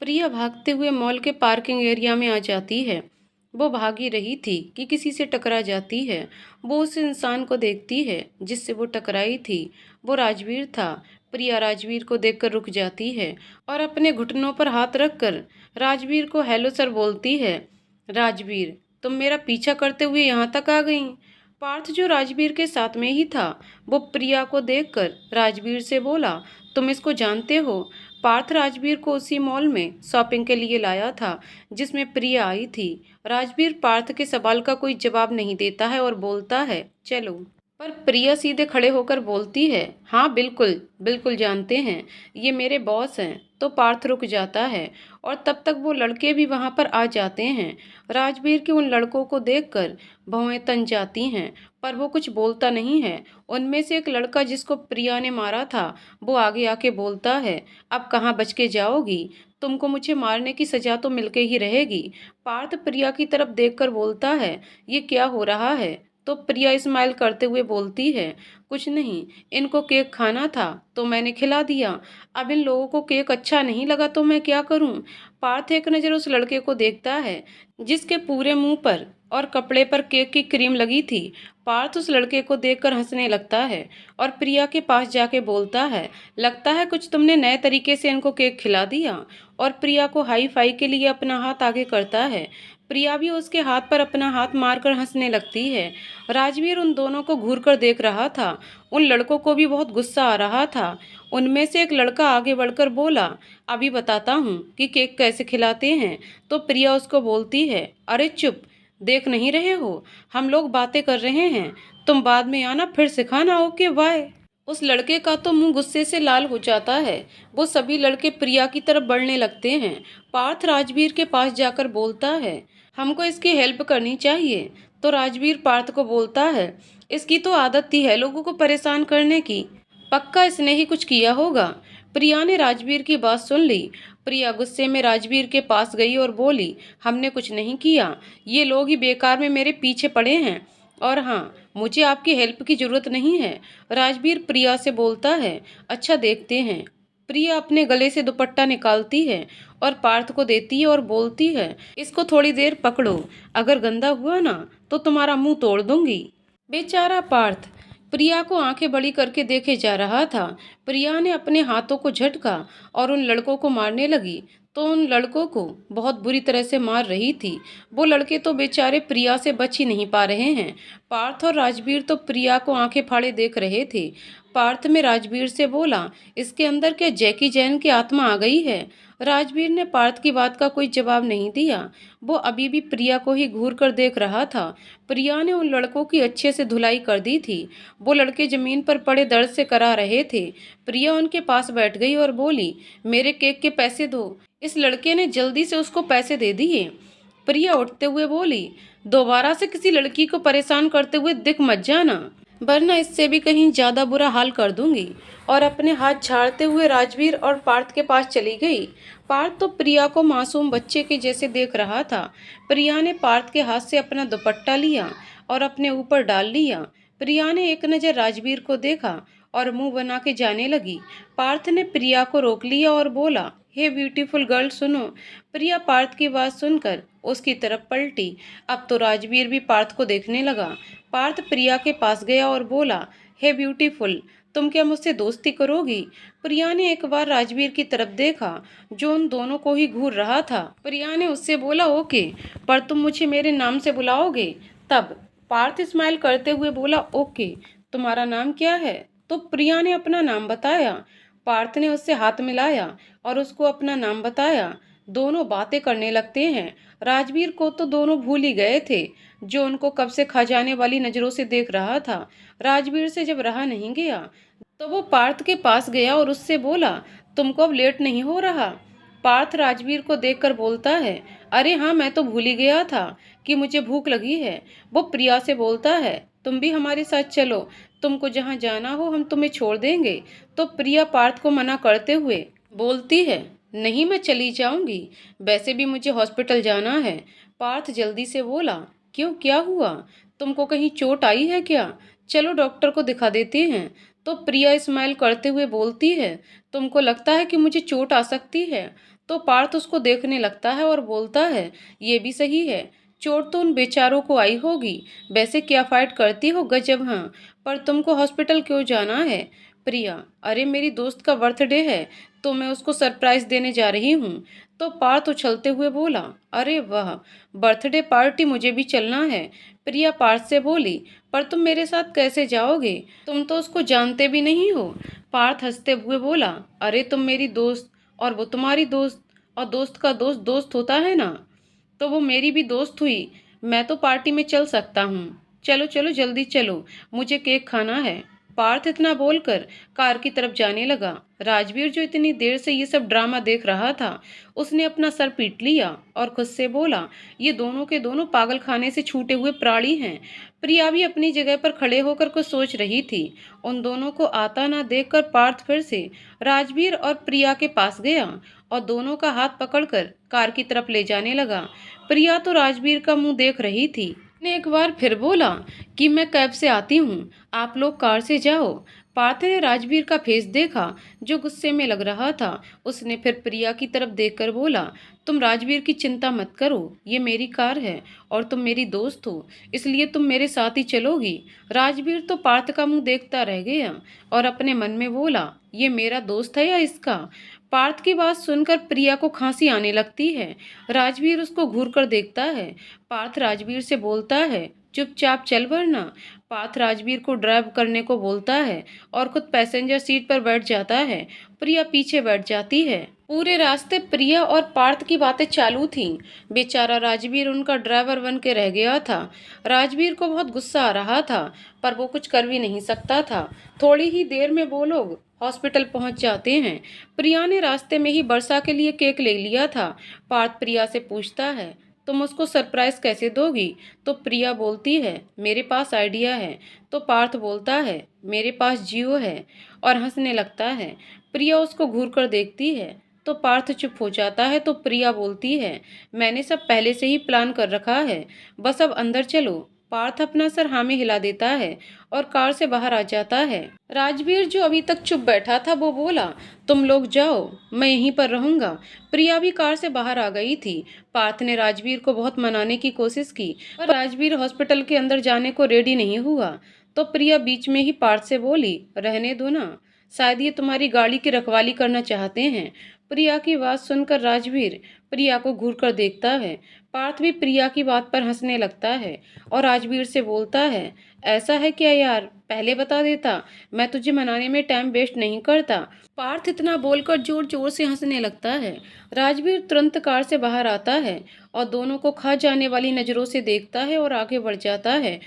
प्रिया भागते हुए मॉल के पार्किंग एरिया में आ जाती है। वो भाग ही रही थी कि किसी से टकरा जाती है। वो उस इंसान को देखती है जिससे वो टकराई थी। वो राजवीर था। प्रिया राजवीर को देखकर रुक जाती है और अपने घुटनों पर हाथ रखकर राजवीर को हेलो सर बोलती है। राजवीर, तुम मेरा पीछा करते हुए यहाँ तक आ गई। पार्थ जो राजवीर के साथ में ही था, वो प्रिया को देखकर राजवीर से बोला, तुम इसको जानते हो? पार्थ राजवीर को उसी मॉल में शॉपिंग के लिए लाया था जिसमें प्रिया आई थी। राजवीर पार्थ के सवाल का कोई जवाब नहीं देता है और बोलता है, चलो। पर प्रिया सीधे खड़े होकर बोलती है, हाँ बिल्कुल बिल्कुल जानते हैं, ये मेरे बॉस हैं। तो पार्थ रुक जाता है और तब तक वो लड़के भी वहां पर आ जाते हैं। राजवीर के उन लड़कों को देखकर भौहें तन जाती हैं, पर वो कुछ बोलता नहीं है। उनमें से एक लड़का जिसको प्रिया ने मारा था, वो आगे आके बोलता है, अब कहाँ बच के जाओगी? तुमको मुझे मारने की सजा तो मिलके ही रहेगी। पार्थ प्रिया की तरफ देखकर बोलता है, ये क्या हो रहा है? तो प्रिया स्माइल करते हुए बोलती है, कुछ नहीं, इनको केक खाना था तो मैंने खिला दिया। अब इन लोगों को केक अच्छा नहीं लगा तो मैं क्या करूं? पार्थ एक नज़र उस लड़के को देखता है जिसके पूरे मुंह पर और कपड़े पर केक की क्रीम लगी थी। पार्थ उस लड़के को देखकर हंसने लगता है और प्रिया के पास जाके बोलता है, लगता है कुछ तुमने नए तरीके से इनको केक खिला दिया। और प्रिया को हाई फाई के लिए अपना हाथ आगे करता है। प्रिया भी उसके हाथ पर अपना हाथ मारकर हंसने लगती है। राजवीर उन दोनों को घूर कर देख रहा था। उन लड़कों को भी बहुत गुस्सा आ रहा था। उनमें से एक लड़का आगे बढ़कर बोला, अभी बताता हूँ कि केक कैसे खिलाते हैं। तो प्रिया उसको बोलती है, अरे चुप, देख नहीं रहे हो, हम लोग बातें कर रहे हैं, तुम बाद में आना फिर सिखाना। Okay bye. उस लड़के का तो मुंह गुस्से से लाल हो जाता है। वो सभी लड़के प्रिया की तरफ बढ़ने लगते हैं। पार्थ राजवीर के पास जाकर बोलता है, हमको इसकी हेल्प करनी चाहिए। तो राजवीर पार्थ को बोलता है, इसकी तो आदत थी है लोगों को परेशान करने की, पक्का इसने ही कुछ किया होगा। प्रिया ने राजवीर की बात सुन ली। प्रिया गुस्से में राजवीर के पास गई और बोली, हमने कुछ नहीं किया, ये लोग ही बेकार में मेरे पीछे पड़े हैं, और हाँ, मुझे आपकी हेल्प की जरूरत नहीं है। राजवीर प्रिया से बोलता है, अच्छा देखते हैं। प्रिया अपने गले से दुपट्टा निकालती है और पार्थ को देती है और बोलती है, इसको थोड़ी देर पकड़ो, अगर गंदा हुआ ना तो तुम्हारा मुंह तोड़ दूंगी। बेचारा पार्थ प्रिया को आंखें बड़ी करके देखे जा रहा था। प्रिया ने अपने हाथों को झटका और उन लड़कों को मारने लगी, तो उन लड़कों को बहुत बुरी तरह से मार रही थी। वो लड़के तो बेचारे प्रिया से बच ही नहीं पा रहे हैं। पार्थ और राजवीर तो प्रिया को आंखें फाड़े देख रहे थे। पार्थ में राजवीर से बोला, इसके अंदर क्या जैकी जैन की आत्मा आ गई है? राजवीर ने पार्थ की बात का कोई जवाब नहीं दिया। वो अभी भी प्रिया को ही घूर कर देख रहा था। प्रिया ने उन लड़कों की अच्छे से धुलाई कर दी थी। वो लड़के जमीन पर पड़े दर्द से करा रहे थे। प्रिया उनके पास बैठ गई और बोली, मेरे केक के पैसे दो। इस लड़के ने जल्दी से उसको पैसे दे दिए। प्रिया उठते हुए बोली, दोबारा से किसी लड़की को परेशान करते हुए दिख मत जाना, वरना इससे भी कहीं ज्यादा बुरा हाल कर दूंगी। और अपने हाथ झाड़ते हुए राजवीर और पार्थ के पास चली गई। पार्थ तो प्रिया को मासूम बच्चे के जैसे देख रहा था। प्रिया ने पार्थ के हाथ से अपना दुपट्टा लिया और अपने ऊपर डाल लिया। प्रिया ने एक नज़र राजवीर को देखा और मुंह बना के जाने लगी। पार्थ ने प्रिया को रोक लिया और बोला, हे ब्यूटीफुल गर्ल सुनो। प्रिया पार्थ की बात सुनकर उसकी तरफ पलटी। अब तो राजवीर भी पार्थ को देखने लगा। पार्थ प्रिया के पास गया और बोला, हे ब्यूटीफुल, तुम क्या मुझसे दोस्ती करोगी? प्रिया ने एक बार राजवीर की तरफ देखा जो उन दोनों को ही घूर रहा था। प्रिया ने उससे बोला, ओके, पर तुम मुझे मेरे नाम से बुलाओगे? तब पार्थ स्माइल करते हुए बोला, ओके, तुम्हारा नाम क्या है? तो प्रिया ने अपना नाम बताया। पार्थ ने उससे हाथ मिलाया और उसको अपना नाम बताया। दोनों बातें करने लगते हैं। राजवीर को तो दोनों भूल ही गए थे, जो उनको कब से खा जाने वाली नजरों से देख रहा था। राजवीर से जब रहा नहीं गया तो वो पार्थ के पास गया और उससे बोला, तुमको अब लेट नहीं हो रहा? पार्थ राजवीर को देखकर बोलता है, अरे हाँ, मैं तो भूल ही गया था कि मुझे भूख लगी है। वो प्रिया से बोलता है, तुम भी हमारे साथ चलो, तुमको जहाँ जाना हो हम तुम्हें छोड़ देंगे। तो प्रिया पार्थ को मना करते हुए बोलती है, नहीं, मैं चली जाऊंगी, वैसे भी मुझे हॉस्पिटल जाना है। पार्थ जल्दी से बोला, क्यों, क्या हुआ? तुमको कहीं चोट आई है क्या? चलो डॉक्टर को दिखा देते हैं। तो प्रिया स्माइल करते हुए बोलती है, तुमको लगता है कि मुझे चोट आ सकती है? तो पार्थ उसको देखने लगता है और बोलता है, ये भी सही है, चोट तो उन बेचारों को आई होगी, वैसे क्या फाइट करती हो, गजब। हाँ, पर तुमको हॉस्पिटल क्यों जाना है? प्रिया, अरे मेरी दोस्त का बर्थडे है तो मैं उसको सरप्राइज देने जा रही हूँ। तो पार्थ उछलते हुए बोला, अरे वाह, बर्थडे पार्टी, मुझे भी चलना है। प्रिया पार्थ से बोली, पर तुम मेरे साथ कैसे जाओगे, तुम तो उसको जानते भी नहीं हो। पार्थ हंसते हुए बोला, अरे तुम मेरी दोस्त और वो तुम्हारी दोस्त, और दोस्त का दोस्त दोस्त होता है ना, तो वो मेरी भी दोस्त हुई। मैं तो पार्टी में चल सकता हूँ। चलो चलो जल्दी चलो, मुझे केक खाना है। पार्थ इतना बोलकर कार की तरफ जाने लगा। राजवीर, जो इतनी देर से ये सब ड्रामा देख रहा था, उसने अपना सर पीट लिया और खुद से बोला, ये दोनों के दोनों पागल खाने से छूटे हुए प्राणी हैं। प्रिया भी अपनी जगह पर खड़े होकर कुछ सोच रही थी। उन दोनों को आता ना देखकर पार्थ फिर से राजवीर और प्रिया के पास गया और दोनों का हाथ पकड़कर कार की तरफ ले जाने लगा। प्रिया तो राजवीर का मुंह देख रही थी। ने एक बार फिर बोला कि मैं कैब से आती हूँ, आप लोग कार से जाओ। पार्थ ने राजवीर का फेस देखा जो गुस्से में लग रहा था। उसने फिर प्रिया की तरफ देखकर बोला, तुम राजवीर की चिंता मत करो, ये मेरी कार है और तुम मेरी दोस्त हो, इसलिए तुम मेरे साथ ही चलोगी। राजवीर तो पार्थ का मुंह देखता रह गया और अपने मन में बोला, ये मेरा दोस्त है या इसका। पार्थ की बात सुनकर प्रिया को खांसी आने लगती है। राजवीर उसको घूर कर देखता है। पार्थ राजवीर से बोलता है, चुपचाप चल वरना। पार्थ राजवीर को ड्राइव करने को बोलता है और खुद पैसेंजर सीट पर बैठ जाता है। प्रिया पीछे बैठ जाती है। पूरे रास्ते प्रिया और पार्थ की बातें चालू थीं। बेचारा राजवीर उनका ड्राइवर बन के रह गया था। राजवीर को बहुत गुस्सा आ रहा था, पर वो कुछ कर भी नहीं सकता था। थोड़ी ही देर में वो लोग हॉस्पिटल पहुंच जाते हैं। प्रिया ने रास्ते में ही वर्षा के लिए केक ले लिया था। पार्थ प्रिया से पूछता है, तुम उसको सरप्राइज कैसे दोगी? तो प्रिया बोलती है, मेरे पास आइडिया है। तो पार्थ बोलता है, मेरे पास जियो है, और हंसने लगता है। प्रिया उसको घूर कर देखती है तो पार्थ चुप हो जाता है। तो प्रिया बोलती है, मैंने सब पहले से ही प्लान कर रखा है, बस अब अंदर चलो। पार्थ अपना सर हाँ में हिला देता है और कार से बाहर आ जाता है। राजवीर, जो अभी तक चुप बैठा था, वो बोला, तुम लोग जाओ, मैं यहीं पर रहूंगा। प्रिया भी कार से बाहर आ गई थी। पार्थ ने राजवीर को बहुत मनाने की कोशिश की, पर राजवीर हॉस्पिटल के अंदर जाने को रेडी नहीं हुआ। तो प्रिया बीच में ही पार्थ से बोली, रहने दो ना, शायद ये तुम्हारी गाड़ी की रखवाली करना चाहते हैं। प्रिया की बात सुनकर राजवीर प्रिया को घूर कर देखता है। पार्थ भी प्रिया की बात पर हंसने लगता है और राजवीर से बोलता है, ऐसा है क्या यार, पहले बता देता, मैं तुझे मनाने में टाइम वेस्ट नहीं करता। पार्थ इतना बोलकर जोर जोर से हंसने लगता है। राजवीर तुरंत कार से बाहर आता है और दोनों को खा जाने वाली नजरों से देखता है और आगे बढ़ जाता है।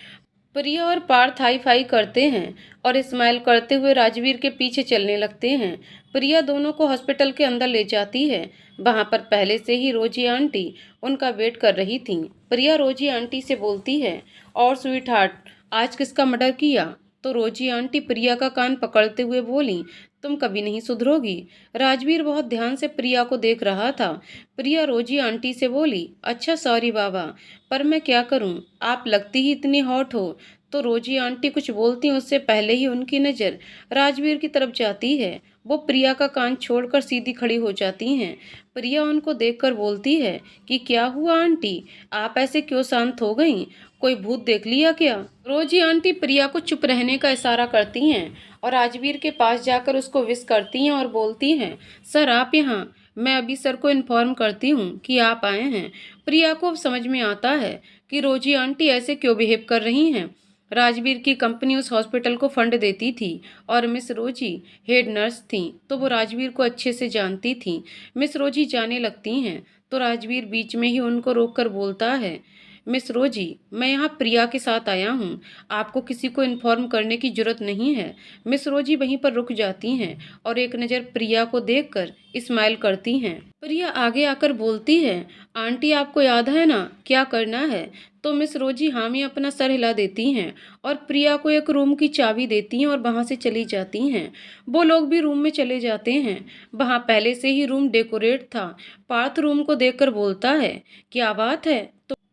प्रिया और पार्थ हाई फाई करते हैं और स्माइल करते हुए राजवीर के पीछे चलने लगते हैं। प्रिया दोनों को हॉस्पिटल के अंदर ले जाती है। वहां पर पहले से ही रोजी आंटी उनका वेट कर रही थीं। प्रिया रोजी आंटी से बोलती है, और स्वीट हार्ट, आज किसका मर्डर किया? तो रोजी आंटी प्रिया का कान पकड़ते हुए बोली, तुम कभी नहीं सुधरोगी। राजवीर बहुत ध्यान से प्रिया को देख रहा था। प्रिया रोजी आंटी से बोली, अच्छा सॉरी बाबा, पर मैं क्या करूं, आप लगती ही इतनी हॉट हो। तो रोजी आंटी कुछ बोलती उससे पहले ही उनकी नज़र राजवीर की तरफ जाती है। वो प्रिया का कान छोड़कर सीधी खड़ी हो जाती हैं। प्रिया उनको देखकर बोलती है कि क्या हुआ आंटी, आप ऐसे क्यों शांत हो गईं? कोई भूत देख लिया क्या? रोजी आंटी प्रिया को चुप रहने का इशारा करती हैं और राजवीर के पास जाकर उसको विश करती हैं और बोलती हैं, सर आप यहाँ, मैं अभी सर को इन्फॉर्म करती हूँ कि आप आए हैं। प्रिया को अब समझ में आता है कि रोजी आंटी ऐसे क्यों बिहेव कर रही हैं। राजवीर की कंपनी उस हॉस्पिटल को फंड देती थी और मिस रोजी हेड नर्स थी, तो वो राजवीर को अच्छे से जानती थी। मिस रोजी जाने लगती हैं तो राजवीर बीच में ही उनको रोककर बोलता है, मिस रोजी, मैं यहाँ प्रिया के साथ आया हूँ, आपको किसी को इन्फॉर्म करने की जरूरत नहीं है। मिस रोजी वहीं पर रुक जाती हैं और एक नज़र प्रिया को देखकर स्माइल करती हैं। प्रिया आगे आकर बोलती है, आंटी आपको याद है ना क्या करना है? तो मिस रोजी हामी अपना सर हिला देती हैं और प्रिया को एक रूम की चाबी देती हैं और वहां से चली जाती हैं। वो लोग भी रूम में चले जाते हैं। वहां पहले से ही रूम डेकोरेट था। पार्थ रूम को देखकर बोलता है, क्या बात है,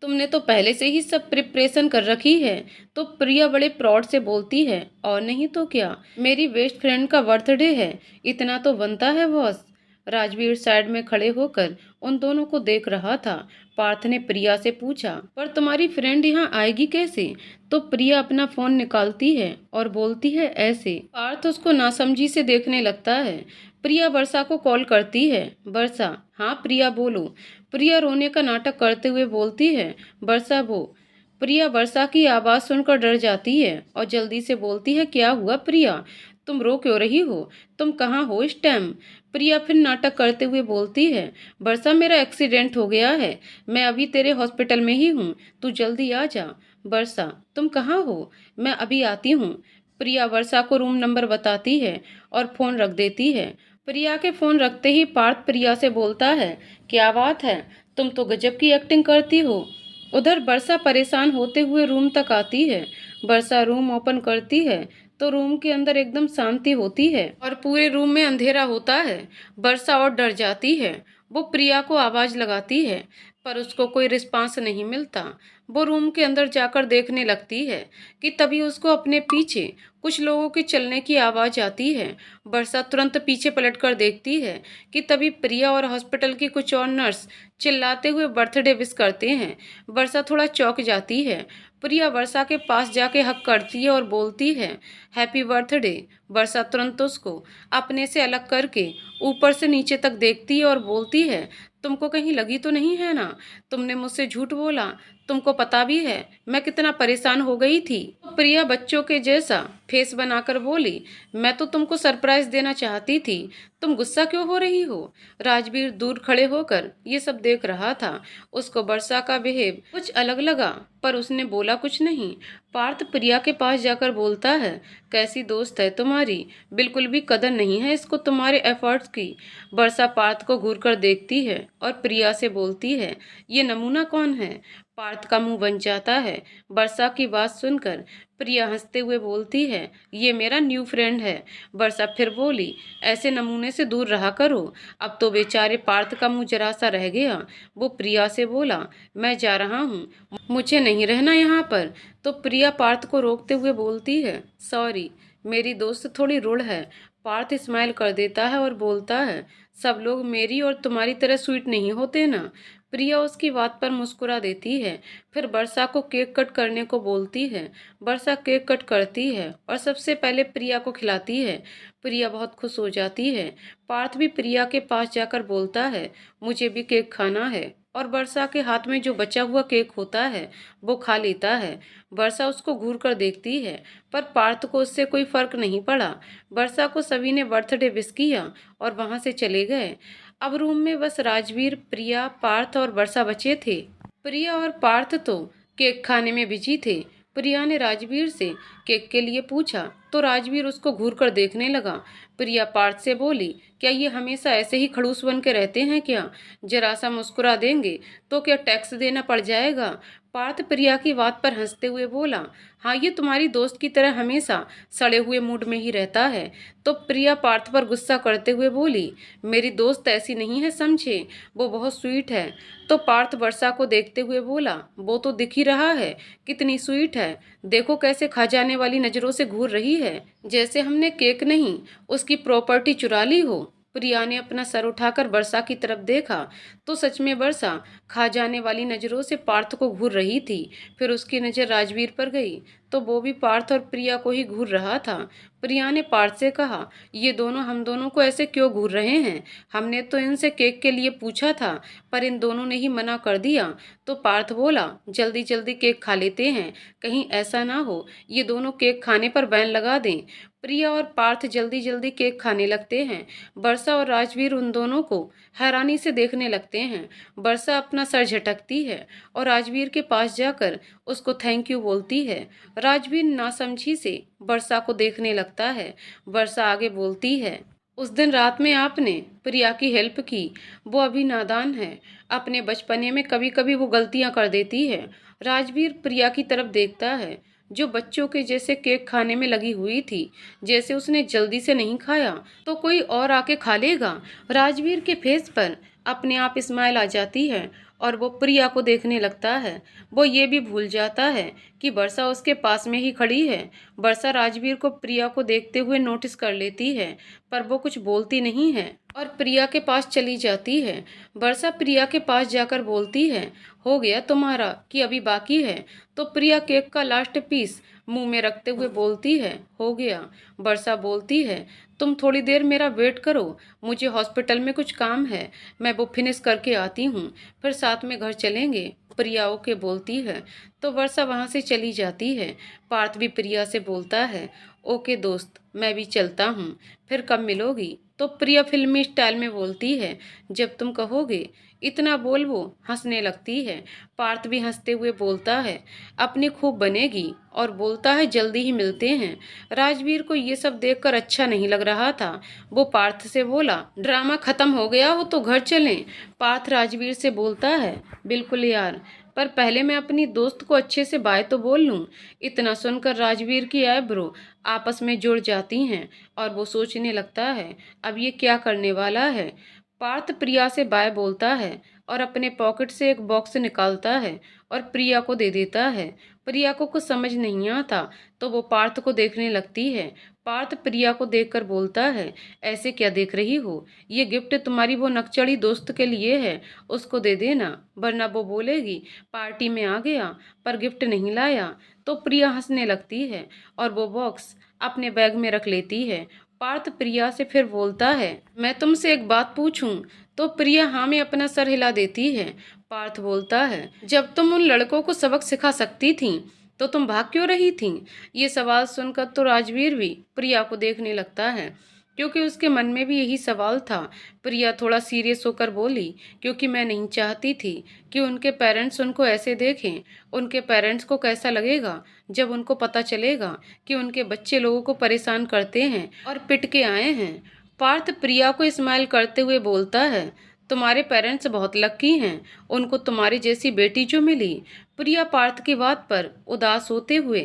तुमने तो पहले से ही सब प्रिपरेशन कर रखी है। तो प्रिया बड़े प्राउड से बोलती है, और नहीं तो क्या, मेरी बेस्ट फ्रेंड का बर्थडे है, इतना तो बनता है बॉस। राजवीर साइड में खड़े होकर उन दोनों को देख रहा था। पार्थ ने प्रिया से पूछा, पर तुम्हारी फ्रेंड यहाँ आएगी कैसे? तो प्रिया अपना फोन निकालती है और बोलती है ऐसे। पार्थ उसको नासमझी से देखने लगता है। प्रिया वर्षा को कॉल करती है। वर्षा, हाँ प्रिया बोलो। प्रिया रोने का नाटक करते हुए बोलती है, वर्षा वो। प्रिया वर्षा की आवाज़ सुनकर डर जाती है और जल्दी से बोलती है, क्या हुआ प्रिया, तुम रो क्यों रही हो? तुम कहाँ हो इस टाइम? प्रिया फिर नाटक करते हुए बोलती है, वर्षा मेरा एक्सीडेंट हो गया है, मैं अभी तेरे हॉस्पिटल में ही हूँ, तू जल्दी आ जा। वर्षा, तुम कहाँ हो? मैं अभी आती हूँ। प्रिया वर्षा को रूम नंबर बताती है और फ़ोन रख देती है। प्रिया के फ़ोन रखते ही पार्थ प्रिया से बोलता है, क्या बात है, तुम तो गजब की एक्टिंग करती हो। उधर वर्षा परेशान होते हुए रूम तक आती है। वर्षा रूम ओपन करती है तो रूम के अंदर एकदम शांति होती है और पूरे रूम में अंधेरा होता है। वर्षा और डर जाती है। वो प्रिया को आवाज लगाती है पर उसको कोई रिस्पांस नहीं मिलता। वो रूम के अंदर जाकर देखने लगती है कि तभी उसको अपने पीछे कुछ लोगों के चलने की आवाज आती है। वर्षा तुरंत पीछे पलटकर देखती है कि तभी प्रिया और हॉस्पिटल की कुछ और नर्स चिल्लाते हुए बर्थडे विश करते हैं। वर्षा थोड़ा चौंक जाती है। प्रिया वर्षा के पास जाके हक करती है और बोलती है, हैप्पी बर्थडे। वर्षा तुरंत उसको अपने से अलग करके ऊपर से नीचे तक देखती है और बोलती है, तुमको कहीं लगी तो नहीं है ना? तुमने मुझसे झूठ बोला, तुमको पता भी है मैं कितना परेशान हो गई थी। प्रिया बच्चों के जैसा फेस बनाकर बोली, मैं तो तुमको सरप्राइज देना चाहती थी, तुम गुस्सा क्यों हो रही हो? राजवीर दूर खड़े होकर ये सब देख रहा था। उसको वर्षा का बिहेव कुछ अलग लगा पर उसने बोला कुछ नहीं। पार्थ प्रिया के पास जाकर बोलता है, कैसी दोस्त है तुम्हारी, बिल्कुल भी कदर नहीं है इसको तुम्हारे एफर्ट्स की। वर्षा पार्थ को घूर कर देखती है और प्रिया से बोलती है, ये नमूना कौन है? पार्थ का मुंह बन जाता है। वर्षा की बात सुनकर प्रिया हंसते हुए बोलती है, ये मेरा न्यू फ्रेंड है। वर्षा फिर बोली, ऐसे नमूने से दूर रहा करो। अब तो बेचारे पार्थ का मुंह जरा सा रह गया। वो प्रिया से बोला, मैं जा रहा हूँ, मुझे नहीं रहना यहाँ पर। तो प्रिया पार्थ को रोकते हुए बोलती है, सॉरी, मेरी दोस्त थोड़ी रूड है। पार्थ स्माइल कर देता है और बोलता है, सब लोग मेरी और तुम्हारी तरह स्वीट नहीं होते ना। प्रिया उसकी बात पर मुस्कुरा देती है। फिर वर्षा को केक कट करने को बोलती है। वर्षा केक कट करती है और सबसे पहले प्रिया को खिलाती है। प्रिया बहुत खुश हो जाती है। पार्थ भी प्रिया के पास जाकर बोलता है, मुझे भी केक खाना है, और वर्षा के हाथ में जो बचा हुआ केक होता है वो खा लेता है। वर्षा उसको घूर कर देखती है पर पार्थ को उससे कोई फर्क नहीं पड़ा। वर्षा को सभी ने बर्थडे विश किया और वहां से चले गए। अब रूम में बस राजवीर, प्रिया, पार्थ और वर्षा बचे थे। प्रिया और पार्थ तो केक खाने में बिजी थे। प्रिया ने राजवीर से केक के लिए पूछा तो राजवीर उसको घूर कर देखने लगा। प्रिया पार्थ से बोली, क्या ये हमेशा ऐसे ही खड़ूस बन के रहते हैं क्या? जरा सा मुस्कुरा देंगे तो क्या टैक्स देना पड़ जाएगा? पार्थ प्रिया की बात पर हंसते हुए बोला, हाँ ये तुम्हारी दोस्त की तरह हमेशा सड़े हुए मूड में ही रहता है। तो प्रिया पार्थ पर गुस्सा करते हुए बोली, मेरी दोस्त ऐसी नहीं है समझे, वो बहुत स्वीट है। तो पार्थ वर्षा को देखते हुए बोला, वो तो दिख ही रहा है कितनी स्वीट है, देखो कैसे खा जाने वाली नजरों से घूर रही है, जैसे हमने केक नहीं उसकी प्रॉपर्टी चुरा ली हो। प्रिया ने अपना सर उठाकर वर्षा की तरफ देखा तो सच में वर्षा खा जाने वाली नजरों से पार्थ को घूर रही थी। फिर उसकी नजर राजवीर पर गई तो वो भी पार्थ और प्रिया को ही घूर रहा था। प्रिया ने पार्थ से कहा, ये दोनों हम दोनों को ऐसे क्यों घूर रहे हैं? हमने तो इनसे केक के लिए पूछा था पर इन दोनों ने ही मना कर दिया। तो पार्थ बोला, जल्दी जल्दी केक खा लेते हैं, कहीं ऐसा ना हो ये दोनों केक खाने पर बैन लगा दें। प्रिया और पार्थ जल्दी जल्दी केक खाने लगते हैं। वर्षा और राजवीर उन दोनों को हैरानी से देखने लगते हैं। वर्षा अपना सर झटकती है और राजवीर के पास जाकर उसको थैंक यू बोलती है। राजवीर नासमझी से वर्षा को देखने लगता है। वर्षा आगे बोलती है, उस दिन रात में आपने प्रिया की हेल्प की, वो अभी नादान है, अपने बचपने में कभी कभी वो गलतियां कर देती है। राजवीर प्रिया की तरफ देखता है जो बच्चों के जैसे केक खाने में लगी हुई थी, जैसे उसने जल्दी से नहीं खाया तो कोई और आके खा लेगा। राजवीर के फेस पर अपने आप स्माइल आ जाती है और वो प्रिया को देखने लगता है। वो ये भी भूल जाता है कि वर्षा उसके पास में ही खड़ी है। वर्षा राजवीर को प्रिया को देखते हुए नोटिस कर लेती है, पर वो कुछ बोलती नहीं है और प्रिया के पास चली जाती है। वर्षा प्रिया के पास जाकर बोलती है, हो गया तुम्हारा कि अभी बाकी है? तो प्रिया केक का लास्ट पीस मुंह में रखते हुए बोलती है, हो गया। वर्षा बोलती है, तुम थोड़ी देर मेरा वेट करो, मुझे हॉस्पिटल में कुछ काम है, मैं वो फिनिश करके आती हूँ, फिर साथ में घर चलेंगे। प्रिया ओके बोलती है तो वर्षा वहाँ से चली जाती है। पार्थ भी प्रिया से बोलता है, ओके दोस्त, मैं भी चलता हूँ, फिर कब मिलोगी? तो प्रिया फिल्मी स्टाइल में बोलती है, जब तुम कहोगे। इतना बोल वो हंसने लगती है। पार्थ भी हंसते हुए बोलता है, अपनी खूब बनेगी, और बोलता है जल्दी ही मिलते हैं। राजवीर को ये सब देखकर अच्छा नहीं लग रहा था। वो पार्थ से बोला, ड्रामा खत्म हो गया हो तो घर चलें। पार्थ राजवीर से बोलता है, बिल्कुल यार, पर पहले मैं अपनी दोस्त को अच्छे से बाय तो बोल लूं। इतना सुनकर राजवीर की आईब्रो आपस में जुड़ जाती हैं और वो सोचने लगता है, अब ये क्या करने वाला है। पार्थ प्रिया से बाय बोलता है और अपने पॉकेट से एक बॉक्स निकालता है और प्रिया को दे देता है। प्रिया को कुछ समझ नहीं आता तो वो पार्थ को देखने लगती है। पार्थ प्रिया को देखकर बोलता है, ऐसे क्या देख रही हो? ये गिफ्ट तुम्हारी वो नकचड़ी दोस्त के लिए है, उसको दे देना, वरना वो बोलेगी पार्टी में आ गया पर गिफ्ट नहीं लाया। तो प्रिया हंसने लगती है और वो बॉक्स अपने बैग में रख लेती है। पार्थ प्रिया से फिर बोलता है, मैं तुमसे एक बात पूछूं? तो प्रिया हाँ में अपना सर हिला देती है। पार्थ बोलता है, जब तुम उन लड़कों को सबक सिखा सकती थी तो तुम भाग क्यों रही थी? ये सवाल सुनकर तो राजवीर भी प्रिया को देखने लगता है, क्योंकि उसके मन में भी यही सवाल था। प्रिया थोड़ा सीरियस होकर बोली, क्योंकि मैं नहीं चाहती थी कि उनके पेरेंट्स उनको ऐसे देखें। उनके पेरेंट्स को कैसा लगेगा जब उनको पता चलेगा कि उनके बच्चे लोगों को परेशान करते हैं और पिट के आए हैं। पार्थ प्रिया को स्माइल करते हुए बोलता है, तुम्हारे पेरेंट्स बहुत लकी हैं, उनको तुम्हारी जैसी बेटी जो मिली। प्रिया पार्थ की बात पर उदास होते हुए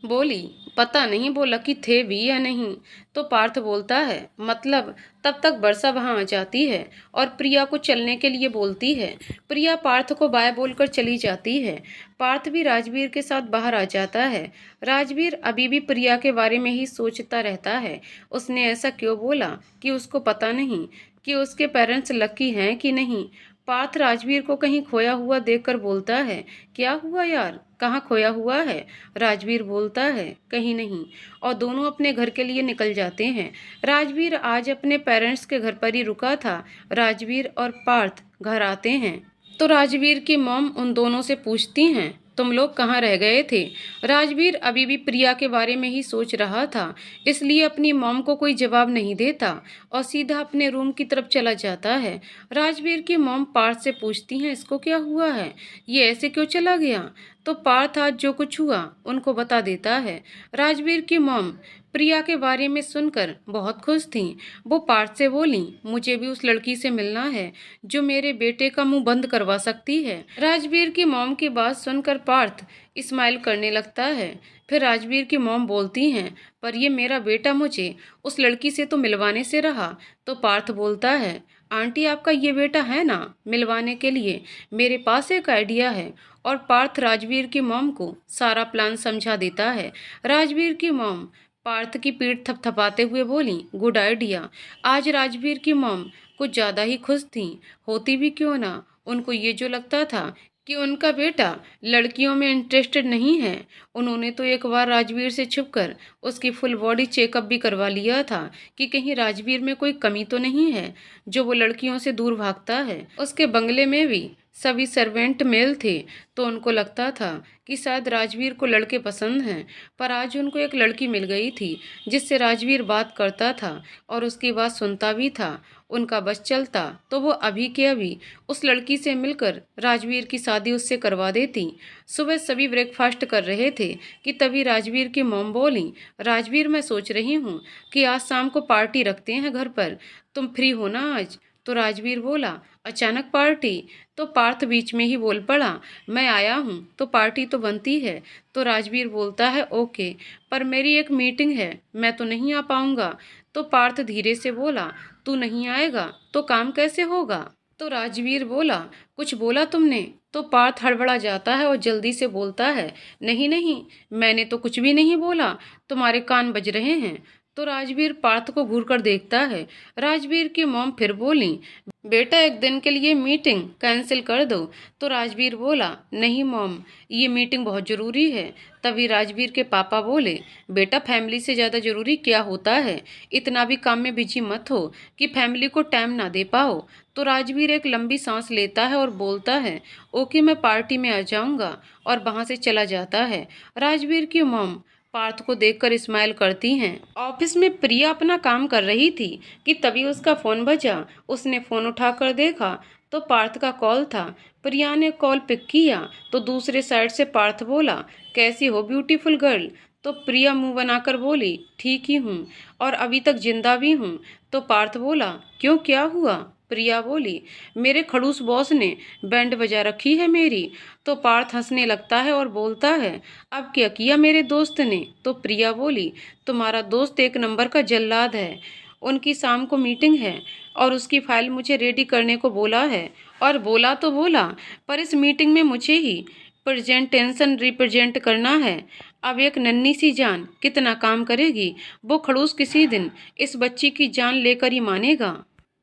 बोली, पता नहीं वो लकी थे भी या नहीं। तो पार्थ बोलता है, मतलब? तब तक वर्षा वहां आ जाती है और प्रिया को चलने के लिए बोलती है। प्रिया पार्थ को बाय बोलकर चली जाती है। पार्थ भी राजवीर के साथ बाहर आ जाता है। राजवीर अभी भी प्रिया के बारे में ही सोचता रहता है। उसने ऐसा क्यों बोला कि उसको पता नहीं कि उसके पेरेंट्स लकी हैं कि नहीं। पार्थ राजवीर को कहीं खोया हुआ देखकर बोलता है, क्या हुआ यार, कहाँ खोया हुआ है? राजवीर बोलता है, कहीं नहीं, और दोनों अपने घर के लिए निकल जाते हैं। राजवीर आज अपने पेरेंट्स के घर पर ही रुका था। राजवीर और पार्थ घर आते हैं तो राजवीर की मॉम उन दोनों से पूछती हैं, तुम लोग कहाँ रह गए थे? राजवीर अभी भी प्रिया के बारे में ही सोच रहा था, इसलिए अपनी मॉम को कोई जवाब नहीं देता और सीधा अपने रूम की तरफ चला जाता है। राजवीर की मॉम पार्थ से पूछती हैं, इसको क्या हुआ है, ये ऐसे क्यों चला गया? तो पार्थ आज जो कुछ हुआ उनको बता देता है। राजवीर की मॉम प्रिया के बारे में सुनकर बहुत खुश थी। वो पार्थ से बोली, मुझे भी उस लड़की से मिलना है जो मेरे बेटे का मुंह बंद करवा सकती है। राजवीर की मॉम की बात सुनकर पार्थ स्माइल करने लगता है। फिर राजवीर की मॉम बोलती हैं, पर ये मेरा बेटा मुझे उस लड़की से तो मिलवाने से रहा। तो पार्थ बोलता है, आंटी आपका ये बेटा है ना मिलवाने के लिए? मेरे पास एक आइडिया है। और पार्थ राजवीर की मॉम को सारा प्लान समझा देता है। राजवीर की मॉम पार्थ की पीठ थपथपाते हुए बोली, गुड आइडिया। आज राजवीर की मॉम कुछ ज़्यादा ही खुश थी, होती भी क्यों ना। उनको ये जो लगता था कि उनका बेटा लड़कियों में इंटरेस्टेड नहीं है, उन्होंने तो एक बार राजवीर से छुपकर उसकी फुल बॉडी चेकअप भी करवा लिया था कि कहीं राजवीर में कोई कमी तो नहीं है जो वो लड़कियों से दूर भागता है। उसके बंगले में भी सभी सर्वेंट मेल थे, तो उनको लगता था कि शायद राजवीर को लड़के पसंद हैं। पर आज उनको एक लड़की मिल गई थी जिससे राजवीर बात करता था और उसकी बात सुनता भी था। उनका बस चलता तो वो अभी के अभी उस लड़की से मिलकर राजवीर की शादी उससे करवा देती। सुबह सभी ब्रेकफास्ट कर रहे थे कि तभी राजवीर की मॉम बोली, राजवीर मैं सोच रही हूँ कि आज शाम को पार्टी रखते हैं घर पर, तुम फ्री हो ना आज? तो राजवीर बोला, अचानक पार्टी? तो पार्थ बीच में ही बोल पड़ा, मैं आया हूँ तो पार्टी तो बनती है। तो राजवीर बोलता है, ओके, पर मेरी एक मीटिंग है, मैं तो नहीं आ पाऊँगा। तो पार्थ धीरे से बोला, तू नहीं आएगा तो काम कैसे होगा? तो राजवीर बोला, कुछ बोला तुमने? तो पार्थ हड़बड़ा जाता है और जल्दी से बोलता है, नहीं नहीं, मैंने तो कुछ भी नहीं बोला, तुम्हारे कान बज रहे हैं। तो राजवीर पार्थ को घूर कर देखता है। राजवीर की मॉम फिर बोली, बेटा एक दिन के लिए मीटिंग कैंसिल कर दो। तो राजवीर बोला, नहीं मॉम, ये मीटिंग बहुत ज़रूरी है। तभी राजवीर के पापा बोले, बेटा फैमिली से ज़्यादा ज़रूरी क्या होता है? इतना भी काम में बिजी मत हो कि फैमिली को टाइम ना दे पाओ। तो राजवीर एक लंबी सांस लेता है और बोलता है, ओके मैं पार्टी में आ जाऊंगा, और वहां से चला जाता है। राजवीर की मॉम पार्थ को देखकर स्माइल करती हैं। ऑफिस में प्रिया अपना काम कर रही थी कि तभी उसका फ़ोन बजा। उसने फ़ोन उठाकर देखा तो पार्थ का कॉल था। प्रिया ने कॉल पिक किया तो दूसरे साइड से पार्थ बोला, कैसी हो ब्यूटीफुल गर्ल? तो प्रिया मुंह बनाकर बोली, ठीक ही हूँ और अभी तक जिंदा भी हूँ। तो पार्थ बोला, क्यों, क्या हुआ? प्रिया बोली, मेरे खड़ूस बॉस ने बैंड बजा रखी है मेरी। तो पार्थ हंसने लगता है और बोलता है, अब क्या किया मेरे दोस्त ने? तो प्रिया बोली, तुम्हारा दोस्त एक नंबर का जल्लाद है। उनकी शाम को मीटिंग है और उसकी फाइल मुझे रेडी करने को बोला है। और बोला तो बोला, पर इस मीटिंग में मुझे ही प्रेजेंटेशन रिप्रेजेंट करना है। अब एक नन्ही सी जान कितना काम करेगी? वो खड़ूस किसी दिन इस बच्ची की जान लेकर ही मानेगा।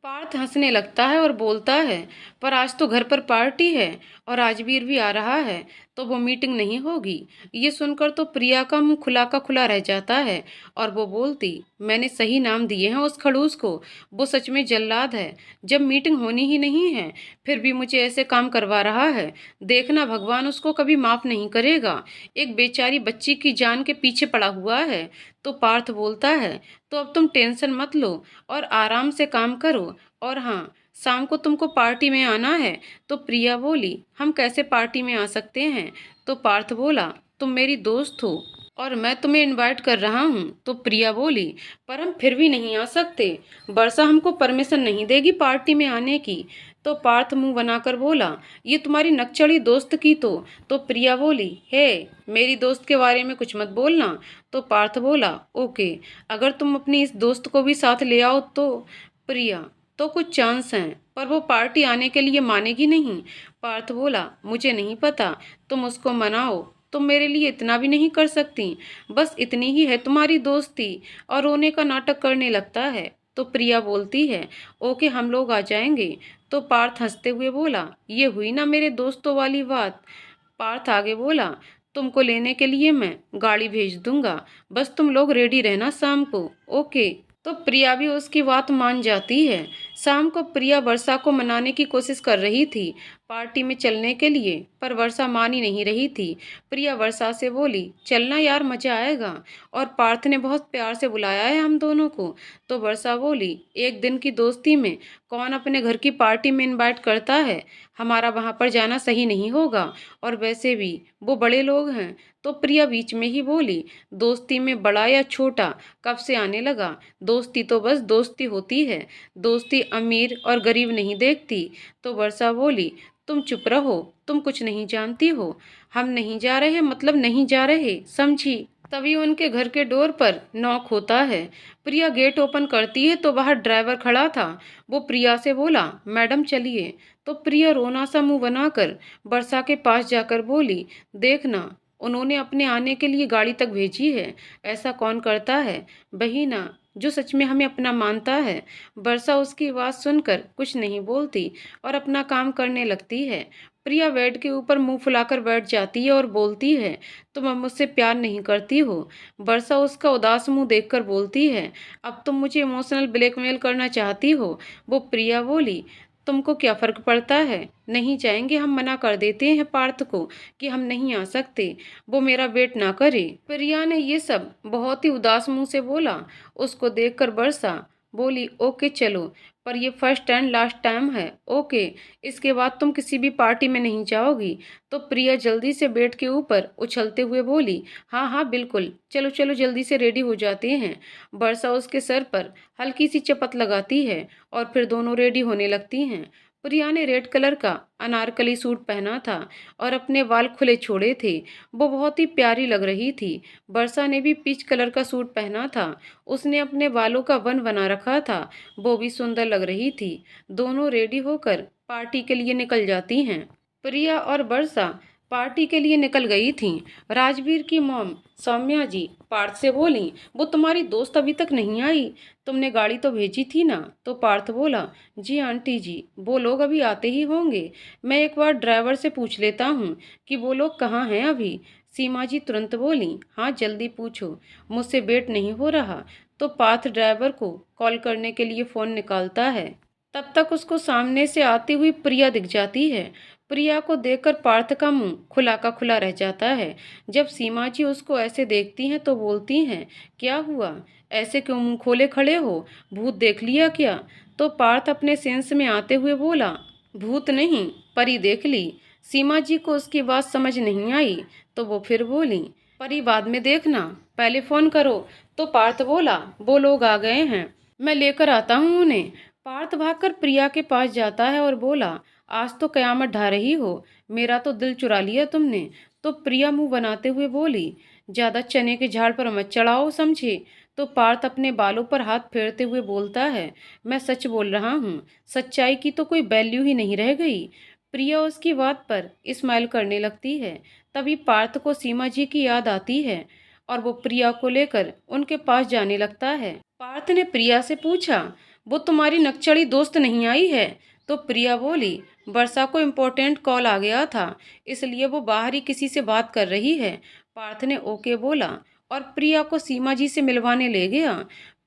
पार्थ हंसने लगता है और बोलता है, पर आज तो घर पर पार्टी है और राजवीर भी आ रहा है, तो वो मीटिंग नहीं होगी। ये सुनकर तो प्रिया का मुंह खुला का खुला रह जाता है और वो बोलती, मैंने सही नाम दिए हैं उस खड़ूस को, वो सच में जल्लाद है। जब मीटिंग होनी ही नहीं है फिर भी मुझे ऐसे काम करवा रहा है। देखना भगवान उसको कभी माफ नहीं करेगा। एक बेचारी बच्ची की जान के पीछे पड़ा हुआ है। तो पार्थ बोलता है, तो अब तुम टेंशन मत लो और आराम से काम करो। और हाँ, शाम को तुमको पार्टी में आना है। तो प्रिया बोली, हम कैसे पार्टी में आ सकते हैं? तो पार्थ बोला, तुम मेरी दोस्त हो और मैं तुम्हें इनवाइट कर रहा हूँ। तो प्रिया बोली, पर हम फिर भी नहीं आ सकते, वर्षा हमको परमिशन नहीं देगी पार्टी में आने की। तो पार्थ मुंह बनाकर बोला, ये तुम्हारी नकचड़ी दोस्त की तो प्रिया बोली, हे, मेरी दोस्त के बारे में कुछ मत बोलना। तो पार्थ बोला, ओके, अगर तुम अपनी इस दोस्त को भी साथ ले आओ तो। प्रिया, तो कुछ चांस हैं, पर वो पार्टी आने के लिए मानेगी नहीं। पार्थ बोला, मुझे नहीं पता, तुम उसको मनाओ, तुम मेरे लिए इतना भी नहीं कर सकती, बस इतनी ही है तुम्हारी दोस्ती। और रोने का नाटक करने लगता है। तो प्रिया बोलती है, ओके हम लोग आ जाएंगे। तो पार्थ हंसते हुए बोला, ये हुई ना मेरे दोस्तों वाली बात। पार्थ आगे बोला, तुमको लेने के लिए मैं गाड़ी भेज दूंगा, बस तुम लोग रेडी रहना शाम को, ओके। तो प्रिया भी उसकी बात मान जाती है। शाम को प्रिया वर्षा को मनाने की कोशिश कर रही थी पार्टी में चलने के लिए, पर वर्षा मान ही नहीं रही थी। प्रिया वर्षा से बोली, चलना यार, मजा आएगा और पार्थ ने बहुत प्यार से बुलाया है हम दोनों को। तो वर्षा बोली, एक दिन की दोस्ती में कौन अपने घर की पार्टी में इनवाइट करता है? हमारा वहां पर जाना सही नहीं होगा और वैसे भी वो बड़े लोग हैं। तो प्रिया बीच में ही बोली, दोस्ती में बड़ा या छोटा कब से आने लगा? दोस्ती तो बस दोस्ती होती है, दोस्ती अमीर और गरीब नहीं देखती। तो वर्षा बोली, तुम चुप रहो, तुम कुछ नहीं जानती हो। हम नहीं जा रहे मतलब नहीं जा रहे, समझी? तभी उनके घर के डोर पर नॉक होता है। प्रिया गेट ओपन करती है तो बाहर ड्राइवर खड़ा था। वो प्रिया से बोला, मैडम चलिए। तो प्रिया रोना सा मुंह बनाकर वर्षा के पास जाकर बोली, देखना, उन्होंने अपने आने के लिए गाड़ी तक भेजी है। ऐसा कौन करता है? वही ना जो सच में हमें अपना मानता है। वर्षा उसकी बात सुनकर कुछ नहीं बोलती और अपना काम करने लगती है। प्रिया बेड के ऊपर मुंह फुलाकर बैठ जाती है और बोलती है, तुम अब मुझसे प्यार नहीं करती हो? वर्षा उसका उदास मुंह देखकर बोलती है, अब तुम मुझे इमोशनल ब्लैकमेल करना चाहती हो? वो प्रिया बोली, तुमको क्या फर्क पड़ता है? नहीं जाएंगे, हम मना कर देते हैं पार्थ को कि हम नहीं आ सकते, वो मेरा वेट ना करे। प्रिया ने ये सब बहुत ही उदास मुंह से बोला। उसको देखकर वर्षा बोली, ओके चलो, पर ये फर्स्ट एंड लास्ट टाइम है, ओके? इसके बाद तुम किसी भी पार्टी में नहीं जाओगी। तो प्रिया जल्दी से बेड के ऊपर उछलते हुए बोली, हाँ हाँ बिल्कुल, चलो चलो जल्दी से रेडी हो जाते हैं। वर्षा उसके सर पर हल्की सी चपत लगाती है और फिर दोनों रेडी होने लगती हैं। प्रिया ने रेड कलर का अनारकली सूट पहना था और अपने बाल खुले छोड़े थे। वो बहुत ही प्यारी लग रही थी। वर्षा ने भी पीच कलर का सूट पहना था। उसने अपने बालों का बन बना रखा था, वो भी सुंदर लग रही थी। दोनों रेडी होकर पार्टी के लिए निकल जाती हैं। प्रिया और वर्षा पार्टी के लिए निकल गई थीं। राजवीर की मॉम सौम्या जी पार्थ से बोली, वो तुम्हारी दोस्त अभी तक नहीं आई, तुमने गाड़ी तो भेजी थी ना? तो पार्थ बोला, जी आंटी जी, वो लोग अभी आते ही होंगे, मैं एक बार ड्राइवर से पूछ लेता हूँ कि वो लोग कहाँ हैं अभी। सीमा जी तुरंत बोली, हाँ जल्दी पूछो, मुझसे वेट नहीं हो रहा। तो पार्थ ड्राइवर को कॉल करने के लिए फ़ोन निकालता है। तब तक उसको सामने से आती हुई प्रिया दिख जाती है। प्रिया को देखकर पार्थ का मुंह खुला का खुला रह जाता है। जब सीमा जी उसको ऐसे देखती हैं तो बोलती हैं, क्या हुआ, ऐसे क्यों मुंह खोले खड़े हो, भूत देख लिया क्या? तो पार्थ अपने सेंस में आते हुए बोला, भूत नहीं, परी देख ली। सीमा जी को उसकी बात समझ नहीं आई तो वो फिर बोली, परी बाद में देखना, पहले फोन करो। तो पार्थ बोला, वो लोग आ गए हैं, मैं लेकर आता हूँ उन्हें। पार्थ भागकर प्रिया के पास जाता है और बोला, आज तो कयामत ढा रही हो, मेरा तो दिल चुरा लिया तुमने। तो प्रिया मुंह बनाते हुए बोली, ज्यादा चने के झाड़ पर मत चढ़ाओ समझे। तो पार्थ अपने बालों पर हाथ फेरते हुए बोलता है, मैं सच बोल रहा हूँ, सच्चाई की तो कोई वैल्यू ही नहीं रह गई। प्रिया उसकी बात पर स्माइल करने लगती है। तभी पार्थ को सीमा जी की याद आती है और वो प्रिया को लेकर उनके पास जाने लगता है। पार्थ ने प्रिया से पूछा, वो तुम्हारी नकचड़ी दोस्त नहीं आई है? तो प्रिया बोली, वर्षा को इम्पोर्टेंट कॉल आ गया था, इसलिए वो बाहर ही किसी से बात कर रही है। पार्थ ने ओके बोला और प्रिया को सीमा जी से मिलवाने ले गया।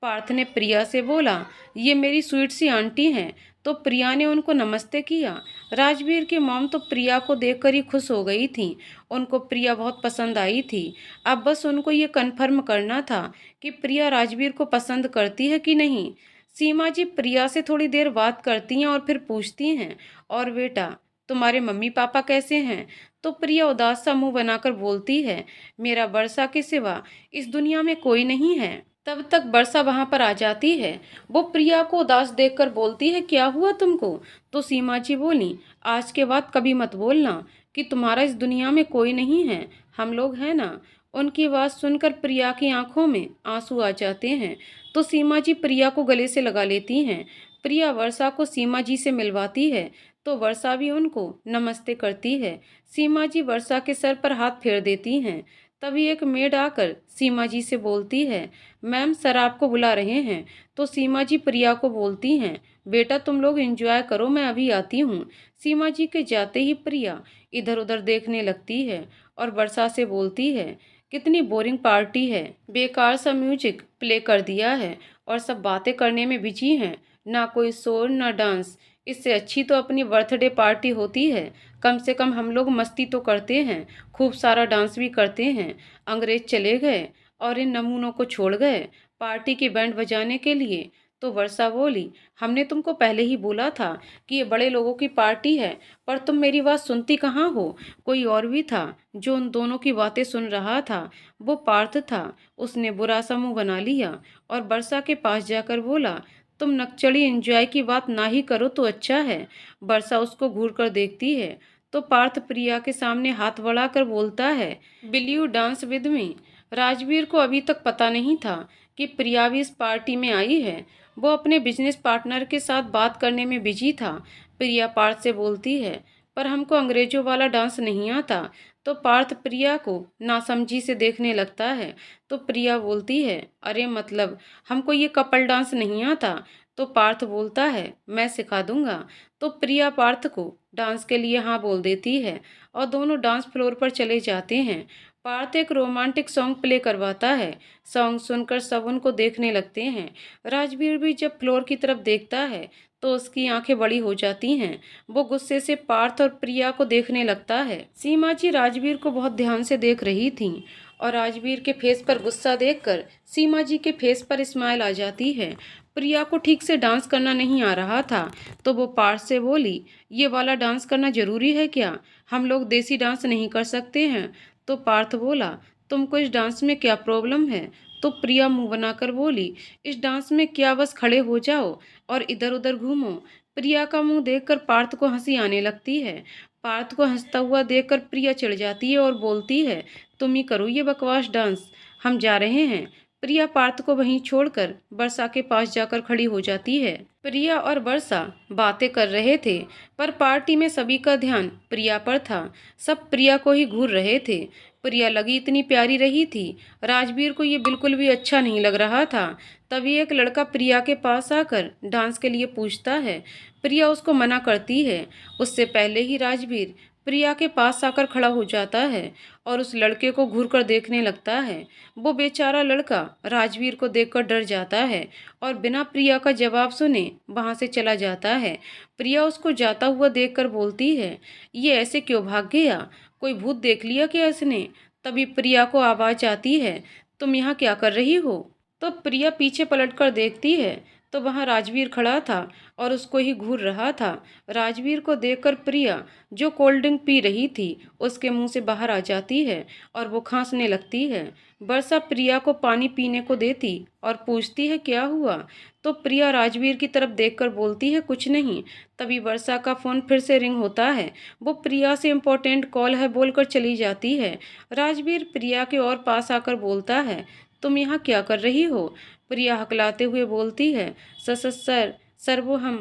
पार्थ ने प्रिया से बोला, ये मेरी स्वीट सी आंटी हैं। तो प्रिया ने उनको नमस्ते किया। राजवीर की मॉम तो प्रिया को देखकर ही खुश हो गई थी, उनको प्रिया बहुत पसंद आई थी। अब बस उनको ये कन्फर्म करना था कि प्रिया राजवीर को पसंद करती है कि नहीं। सीमा जी प्रिया से थोड़ी देर बात करती हैं और फिर पूछती हैं, और बेटा तुम्हारे मम्मी पापा कैसे हैं? तो प्रिया उदास सा मुंह बनाकर बोलती है, मेरा वर्षा के सिवा इस दुनिया में कोई नहीं है। तब तक वर्षा वहां पर आ जाती है। वो प्रिया को उदास देखकर बोलती है, क्या हुआ तुमको? तो सीमा जी बोली, आज के बाद कभी मत बोलना कि तुम्हारा इस दुनिया में कोई नहीं है, हम लोग हैं ना। उनकी बात सुनकर प्रिया की आंखों में आंसू आ जाते हैं। तो सीमा जी प्रिया को गले से लगा लेती हैं। प्रिया वर्षा को सीमा जी से मिलवाती है तो वर्षा भी उनको नमस्ते करती है। सीमा जी वर्षा के सर पर हाथ फेर देती हैं। तभी एक मेड आकर सीमा जी से बोलती है, मैम सर आपको बुला रहे हैं। तो सीमा जी प्रिया को बोलती हैं, बेटा तुम लोग एंजॉय करो, मैं अभी आती हूँ। सीमा जी के जाते ही प्रिया इधर उधर देखने लगती है और वर्षा से बोलती है, कितनी बोरिंग पार्टी है, बेकार सा म्यूजिक प्ले कर दिया है और सब बातें करने में बिजी हैं, ना कोई शोर ना डांस। इससे अच्छी तो अपनी बर्थडे पार्टी होती है, कम से कम हम लोग मस्ती तो करते हैं, खूब सारा डांस भी करते हैं। अंग्रेज चले गए और इन नमूनों को छोड़ गए पार्टी की बैंड बजाने के लिए। तो वर्षा बोली, हमने तुमको पहले ही बोला था कि ये बड़े लोगों की पार्टी है, पर तुम मेरी बात सुनती कहाँ हो। कोई और भी था जो उन दोनों की बातें सुन रहा था, वो पार्थ था। उसने बुरा सा मुंह बना लिया और वर्षा के पास जाकर बोला, तुम नकचड़ी एंजॉय की बात ना ही करो तो अच्छा है। वर्षा उसको घूर कर देखती है तो पार्थ प्रिया के सामने हाथ बढ़ाकर बोलता है, will you dance with me. Rajveer को अभी तक पता नहीं था कि प्रिया भी इस पार्टी में आई है। वो अपने बिजनेस पार्टनर के साथ बात करने में बिजी था। प्रिया पार्थ से बोलती है, पर हमको अंग्रेजों वाला डांस नहीं आता। तो पार्थ प्रिया को नासमझी से देखने लगता है। तो प्रिया बोलती है, अरे मतलब हमको ये कपल डांस नहीं आता। तो पार्थ बोलता है, मैं सिखा दूंगा। तो प्रिया पार्थ को डांस के लिए हाँ बोल देती है और दोनों डांस फ्लोर पर चले जाते हैं। पार्थ एक रोमांटिक सॉन्ग प्ले करवाता है। सॉन्ग सुनकर सब उनको देखने लगते हैं। राजवीर भी जब फ्लोर की तरफ देखता है तो उसकी आंखें बड़ी हो जाती हैं। वो गुस्से से पार्थ और प्रिया को देखने लगता है। सीमा जी राजवीर को बहुत ध्यान से देख रही थीं और राजवीर के फेस पर गुस्सा देखकर सीमा जी के फेस पर स्माइल आ जाती है। प्रिया को ठीक से डांस करना नहीं आ रहा था तो वो पार्थ से बोली, ये वाला डांस करना जरूरी है क्या, हम लोग देसी डांस नहीं कर सकते हैं? तो पार्थ बोला, तुमको इस डांस में क्या प्रॉब्लम है? तो प्रिया मुंह बनाकर बोली, इस डांस में क्या बस खड़े हो जाओ और इधर उधर घूमो। प्रिया का मुंह देखकर पार्थ को हंसी आने लगती है। पार्थ को हंसता हुआ देखकर प्रिया चिढ़ जाती है और बोलती है, तुम ही करो ये बकवास डांस, हम जा रहे हैं। प्रिया पार्थ को वहीं छोड़कर वर्षा के पास जाकर खड़ी हो जाती है। प्रिया और वर्षा बातें कर रहे थे, पर पार्टी में सभी का ध्यान प्रिया पर था। सब प्रिया को ही घूर रहे थे। प्रिया लगी इतनी प्यारी रही थी, राजवीर को ये बिल्कुल भी अच्छा नहीं लग रहा था। तभी एक लड़का प्रिया के पास आकर डांस के लिए पूछता है। प्रिया उसको मना करती है। उससे पहले ही राजवीर प्रिया के पास आकर खड़ा हो जाता है और उस लड़के को घूर कर देखने लगता है। वो बेचारा लड़का राजवीर को देखकर डर जाता है और बिना प्रिया का जवाब सुने वहां से चला जाता है। प्रिया उसको जाता हुआ देखकर बोलती है, ये ऐसे क्यों भाग गया? कोई भूत देख लिया क्या इसने? तभी प्रिया को आवाज आती है, तुम यहाँ क्या कर रही हो? तो प्रिया पीछे पलटकर देखती है तो वहां राजवीर खड़ा था और उसको ही घूर रहा था। राजवीर को देखकर प्रिया, जो कोल्ड ड्रिंक पी रही थी, उसके मुंह से बाहर आ जाती है और वो खांसने लगती है। वर्षा प्रिया को पानी पीने को देती और पूछती है क्या हुआ? तो प्रिया राजवीर की तरफ देखकर बोलती है कुछ नहीं। तभी वर्षा का फोन फिर से रिंग होता है। वो प्रिया से इम्पोर्टेंट कॉल है बोलकर चली जाती है। राजवीर प्रिया के और पास आकर बोलता है, तुम यहाँ क्या कर रही हो? प्रिया हकलाते हुए बोलती है, सर सर वो हम।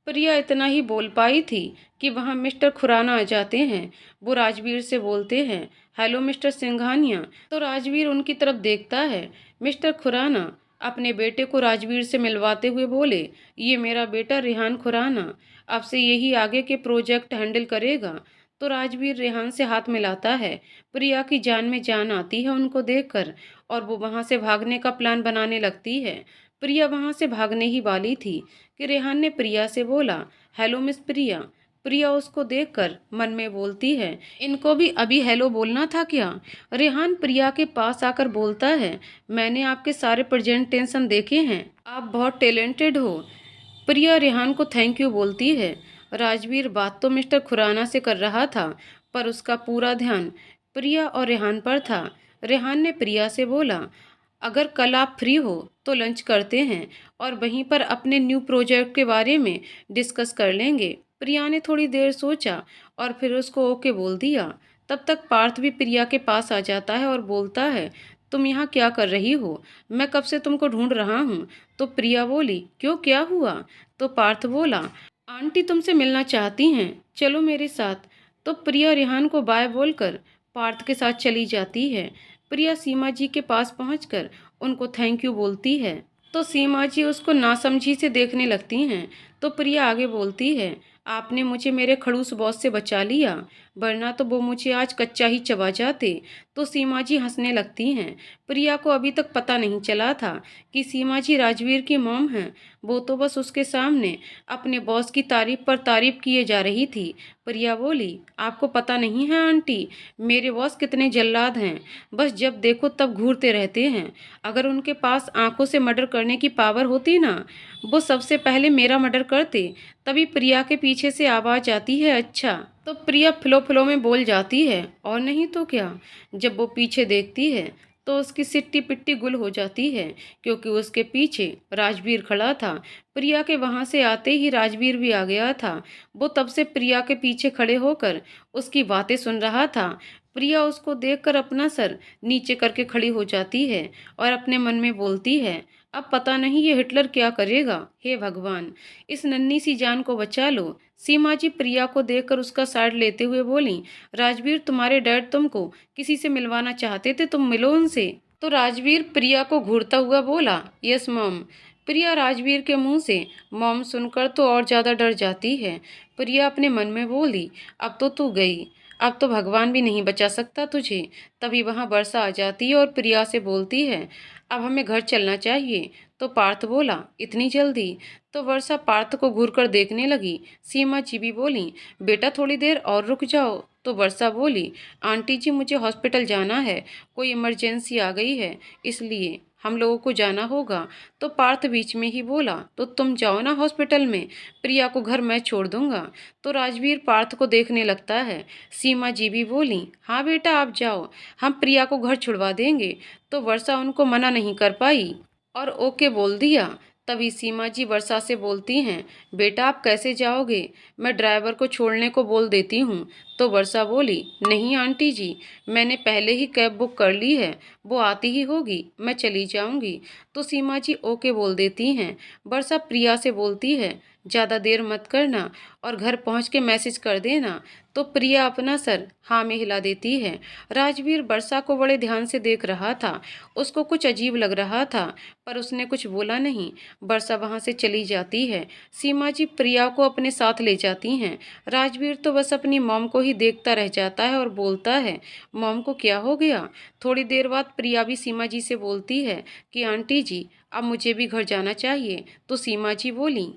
प्रिया इतना ही बोल पाई थी कि वहां मिस्टर खुराना आ जाते हैं। वो राजवीर से बोलते हैं, हेलो मिस्टर सिंघानिया। तो राजवीर उनकी तरफ देखता है। मिस्टर खुराना अपने बेटे को राजवीर से मिलवाते हुए बोले, ये मेरा बेटा रेहान खुराना, अब से यही आगे के प्रोजेक्ट हैंडल करेगा। तो राजवीर रेहान से हाथ मिलाता है। प्रिया की जान में जान आती है उनको देखकर और वो वहां से भागने का प्लान बनाने लगती है। प्रिया वहां से भागने ही वाली थी कि रेहान ने प्रिया से बोला, हेलो मिस प्रिया। प्रिया उसको देखकर मन में बोलती है, इनको भी अभी हेलो बोलना था क्या? रेहान प्रिया के पास आकर बोलता है, मैंने आपके सारे प्रेजेंटेशन देखे हैं, आप बहुत टैलेंटेड हो। प्रिया रेहान को थैंक यू बोलती है। राजवीर बात तो मिस्टर खुराना से कर रहा था, पर उसका पूरा ध्यान प्रिया और रेहान पर था। रेहान ने प्रिया से बोला, अगर कल आप फ्री हो तो लंच करते हैं और वहीं पर अपने न्यू प्रोजेक्ट के बारे में डिस्कस कर लेंगे। प्रिया ने थोड़ी देर सोचा और फिर उसको ओके बोल दिया। तब तक पार्थ भी प्रिया के पास आ जाता है और बोलता है, तुम यहाँ क्या कर रही हो? मैं कब से तुमको ढूंढ रहा हूँ। तो प्रिया बोली, क्यों क्या हुआ? तो पार्थ बोला, आंटी तुमसे मिलना चाहती हैं, चलो मेरे साथ। तो प्रिया रेहान को बाय बोलकर पार्थ के साथ चली जाती है। प्रिया सीमा जी के पास पहुंचकर उनको थैंक यू बोलती है तो सीमा जी उसको नासमझी से देखने लगती हैं। तो प्रिया आगे बोलती है, आपने मुझे मेरे खड़ूस बॉस से बचा लिया, वरना तो वो मुझे आज कच्चा ही चबा जाते। तो सीमा जी हंसने लगती हैं। प्रिया को अभी तक पता नहीं चला था कि सीमा जी राजवीर की मॉम हैं। वो तो बस उसके सामने अपने बॉस की तारीफ पर तारीफ किए जा रही थी। प्रिया बोली, आपको पता नहीं है आंटी, मेरे बॉस कितने जल्लाद हैं, बस जब देखो तब घूरते रहते हैं। अगर उनके पास आंखों से मर्डर करने की पावर होती ना, वो सबसे पहले मेरा मर्डर करते। तभी प्रिया के पीछे से आवाज आती है, अच्छा। तो प्रिया फ्लो फ्लो में बोल जाती है, और नहीं तो क्या। जब वो पीछे देखती है तो उसकी सिट्टी पिट्टी गुल हो जाती है, क्योंकि उसके पीछे राजवीर खड़ा था। प्रिया के वहां से आते ही राजवीर भी आ गया था। वो तब से प्रिया के पीछे खड़े होकर उसकी बातें सुन रहा था। प्रिया उसको देखकर अपना सर नीचे करके खड़ी हो जाती है और अपने मन में बोलती है, अब पता नहीं ये हिटलर क्या करेगा। हे भगवान, इस नन्ही सी जान को बचा लो। सीमा जी प्रिया को देखकर उसका साइड लेते हुए बोली, राजवीर तुम्हारे डैड तुमको किसी से मिलवाना चाहते थे, तुम मिलो उनसे। तो राजवीर प्रिया को घूरता हुआ बोला, यस मॉम। प्रिया राजवीर के मुंह से मॉम सुनकर तो और ज्यादा डर जाती है। प्रिया अपने मन में बोली, अब तो तू गई, अब तो भगवान भी नहीं बचा सकता तुझे। तभी वहां वर्षा आ जाती है और प्रिया से बोलती है, अब हमें घर चलना चाहिए। तो पार्थ बोला, इतनी जल्दी? तो वर्षा पार्थ को घूरकर देखने लगी। सीमा जी भी बोली, बेटा थोड़ी देर और रुक जाओ। तो वर्षा बोली, आंटी जी मुझे हॉस्पिटल जाना है, कोई इमरजेंसी आ गई है, इसलिए हम लोगों को जाना होगा। तो पार्थ बीच में ही बोला, तो तुम जाओ ना हॉस्पिटल में, प्रिया को घर मैं छोड़ दूंगा। तो राजवीर पार्थ को देखने लगता है। सीमा जी भी बोली, हाँ बेटा आप जाओ, हम प्रिया को घर छुड़वा देंगे। तो वर्षा उनको मना नहीं कर पाई और ओके बोल दिया। तभी सीमा जी वर्षा से बोलती हैं, बेटा आप कैसे जाओगे, मैं ड्राइवर को छोड़ने को बोल देती हूँ। तो वर्षा बोली, नहीं आंटी जी, मैंने पहले ही कैब बुक कर ली है, वो आती ही होगी, मैं चली जाऊँगी। तो सीमा जी ओके बोल देती हैं। वर्षा प्रिया से बोलती है, ज़्यादा देर मत करना और घर पहुँच के मैसेज कर देना। तो प्रिया अपना सर हाँ में हिला देती है। राजवीर वर्षा को बड़े ध्यान से देख रहा था। उसको कुछ अजीब लग रहा था, पर उसने कुछ बोला नहीं। वर्षा वहां से चली जाती है। सीमा जी प्रिया को अपने साथ ले जाती हैं। राजवीर तो बस अपनी मॉम को ही देखता रह जाता है और बोलता है, मॉम को क्या हो गया। थोड़ी देर बाद प्रिया भी सीमा जी से बोलती है कि आंटी जी अब मुझे भी घर जाना चाहिए। तो सीमा जी बोली,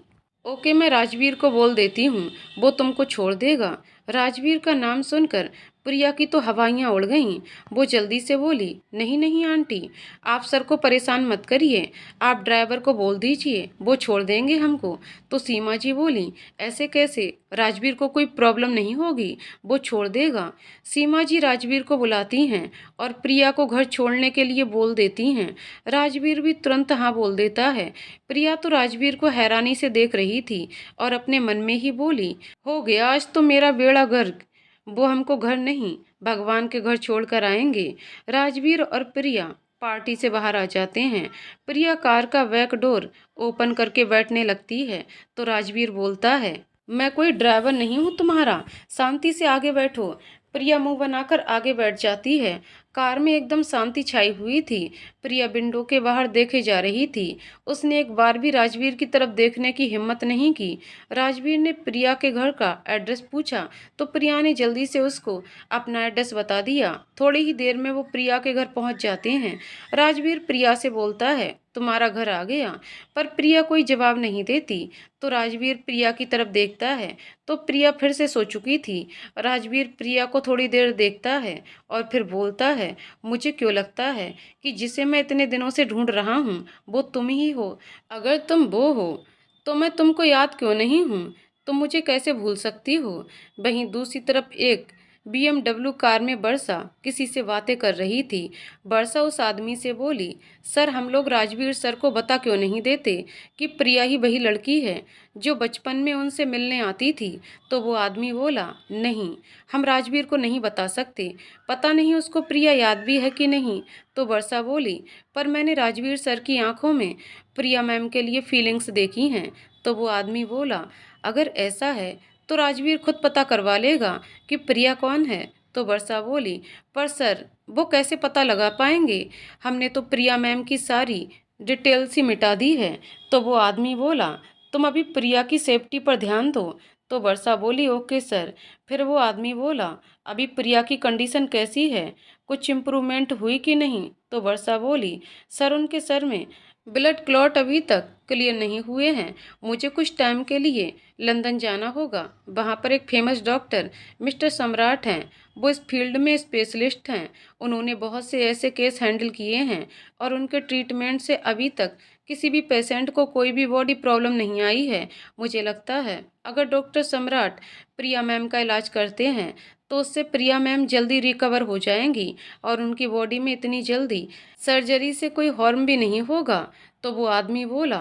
ओके मैं राजवीर को बोल देती हूँ, वो तुमको छोड़ देगा। राजवीर का नाम सुनकर प्रिया की तो हवाइयाँ उड़ गईं। वो जल्दी से बोली, नहीं नहीं आंटी, आप सर को परेशान मत करिए, आप ड्राइवर को बोल दीजिए, वो छोड़ देंगे हमको। तो सीमा जी बोली, ऐसे कैसे, राजवीर को कोई प्रॉब्लम नहीं होगी, वो छोड़ देगा। सीमा जी राजवीर को बुलाती हैं और प्रिया को घर छोड़ने के लिए बोल देती हैं। राजवीर भी तुरंत हाँ बोल देता है। प्रिया तो राजवीर को हैरानी से देख रही थी और अपने मन में ही बोली, हो गया आज तो मेरा बेड़ा गर्क, वो हमको घर नहीं भगवान के घर छोड़ कर आएंगे। राजवीर और प्रिया पार्टी से बाहर आ जाते हैं। प्रिया कार का बैक डोर ओपन करके बैठने लगती है। तो राजवीर बोलता है, मैं कोई ड्राइवर नहीं हूँ तुम्हारा, शांति से आगे बैठो। प्रिया मुंह बनाकर आगे बैठ जाती है। कार में एकदम शांति छाई हुई थी। प्रिया विंडो के बाहर देखे जा रही थी। उसने एक बार भी राजवीर की तरफ देखने की हिम्मत नहीं की। राजवीर ने प्रिया के घर का एड्रेस पूछा तो प्रिया ने जल्दी से उसको अपना एड्रेस बता दिया। थोड़ी ही देर में वो प्रिया के घर पहुंच जाते हैं। राजवीर प्रिया से बोलता है, तुम्हारा घर आ गया, पर प्रिया कोई जवाब नहीं देती। तो राजवीर प्रिया की तरफ देखता है तो प्रिया फिर से सो चुकी थी। राजवीर प्रिया को थोड़ी देर देखता है और फिर बोलता है, मुझे क्यों लगता है कि जिसे मैं इतने दिनों से ढूंढ रहा हूँ वो तुम ही हो। अगर तुम वो हो तो मैं तुमको याद क्यों नहीं हूँ, तुम मुझे कैसे भूल सकती हो। वहीं दूसरी तरफ एक BMW कार में वर्षा किसी से बातें कर रही थी। वर्षा उस आदमी से बोली, सर हम लोग राजवीर सर को बता क्यों नहीं देते कि प्रिया ही वही लड़की है जो बचपन में उनसे मिलने आती थी। तो वो आदमी बोला, नहीं हम राजवीर को नहीं बता सकते, पता नहीं उसको प्रिया याद भी है कि नहीं। तो वर्षा बोली, पर मैंने राजवीर सर की आंखों में प्रिया मैम के लिए फीलिंग्स देखी हैं। तो वो आदमी बोला, अगर ऐसा है तो राजवीर खुद पता करवा लेगा कि प्रिया कौन है। तो वर्षा बोली, पर सर वो कैसे पता लगा पाएंगे, हमने तो प्रिया मैम की सारी डिटेल्स ही मिटा दी है। तो वो आदमी बोला, तुम अभी प्रिया की सेफ्टी पर ध्यान दो। तो वर्षा बोली, ओके सर। फिर वो आदमी बोला, अभी प्रिया की कंडीशन कैसी है, कुछ इम्प्रूवमेंट हुई कि नहीं। तो वर्षा बोली, सर उनके सर में ब्लड क्लॉट अभी तक क्लियर नहीं हुए हैं, मुझे कुछ टाइम के लिए लंदन जाना होगा। वहाँ पर एक फेमस डॉक्टर मिस्टर सम्राट हैं, वो इस फील्ड में स्पेशलिस्ट हैं। उन्होंने बहुत से ऐसे केस हैंडल किए हैं और उनके ट्रीटमेंट से अभी तक किसी भी पेशेंट को कोई भी बॉडी प्रॉब्लम नहीं आई है। मुझे लगता है अगर डॉक्टर सम्राट प्रिया मैम का इलाज करते हैं तो उससे प्रिया मैम जल्दी रिकवर हो जाएंगी और उनकी बॉडी में इतनी जल्दी सर्जरी से कोई हार्म भी नहीं होगा। तो वो आदमी बोला,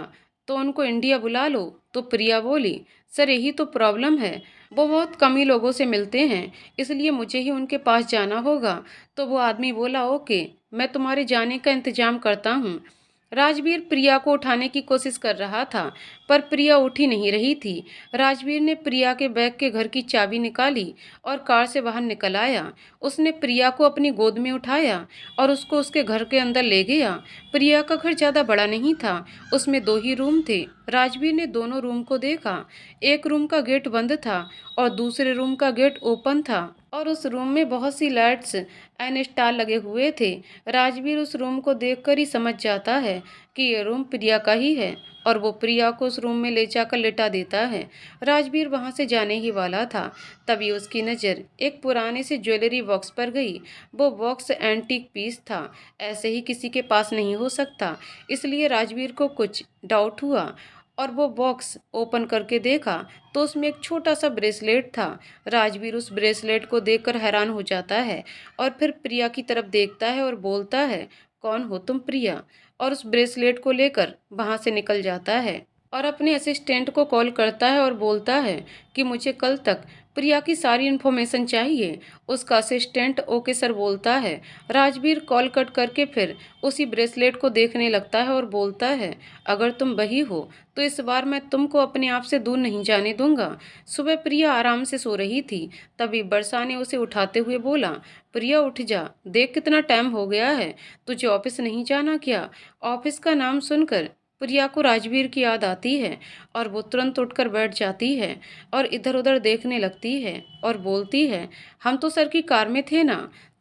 तो उनको इंडिया बुला लो। तो प्रिया बोली, सर यही तो प्रॉब्लम है, वो बहुत कम ही लोगों से मिलते हैं, इसलिए मुझे ही उनके पास जाना होगा। तो वो आदमी बोला, ओके मैं तुम्हारे जाने का इंतजाम करता हूँ। राजवीर प्रिया को उठाने की कोशिश कर रहा था, पर प्रिया उठ ही नहीं रही थी। राजवीर ने प्रिया के बैग के घर की चाबी निकाली और कार से बाहर निकल आया। उसने प्रिया को अपनी गोद में उठाया और उसको उसके घर के अंदर ले गया। प्रिया का घर ज़्यादा बड़ा नहीं था, उसमें 2 ही रूम थे। राजवीर ने दोनों रूम को देखा। एक रूम का गेट बंद था और दूसरे रूम का गेट ओपन था और उस रूम में बहुत सी लाइट्स एंड स्टार लगे हुए थे। राजवीर उस रूम को देखकर ही समझ जाता है कि ये रूम प्रिया का ही है और वो प्रिया को उस रूम में ले जाकर लेटा देता है। राजवीर वहां से जाने ही वाला था, तभी उसकी नज़र एक पुराने से ज्वेलरी बॉक्स पर गई। वो बॉक्स एंटीक पीस था, ऐसे ही किसी के पास नहीं हो सकता, इसलिए राजवीर को कुछ डाउट हुआ और वो बॉक्स ओपन करके देखा तो उसमें एक छोटा सा ब्रेसलेट था। राजवीर उस ब्रेसलेट को देखकर हैरान हो जाता है और फिर प्रिया की तरफ देखता है और बोलता है, कौन हो तुम प्रिया, और उस ब्रेसलेट को लेकर वहाँ से निकल जाता है और अपने असिस्टेंट को कॉल करता है और बोलता है कि मुझे कल तक प्रिया की सारी इन्फॉर्मेशन चाहिए। उसका असिस्टेंट ओके सर बोलता है। राजवीर कॉल कट करके फिर उसी ब्रेसलेट को देखने लगता है और बोलता है, अगर तुम वही हो तो इस बार मैं तुमको अपने आप से दूर नहीं जाने दूंगा। सुबह प्रिया आराम से सो रही थी, तभी वर्षा ने उसे उठाते हुए बोला, प्रिया उठ जा, देख कितना टाइम हो गया है, तुझे ऑफिस नहीं जाना क्या? ऑफिस का नाम सुनकर प्रिया को राजवीर की याद आती है और वो तुरंत उठकर बैठ जाती है और इधर उधर देखने लगती है और बोलती है, हम तो सर की कार में थे ना।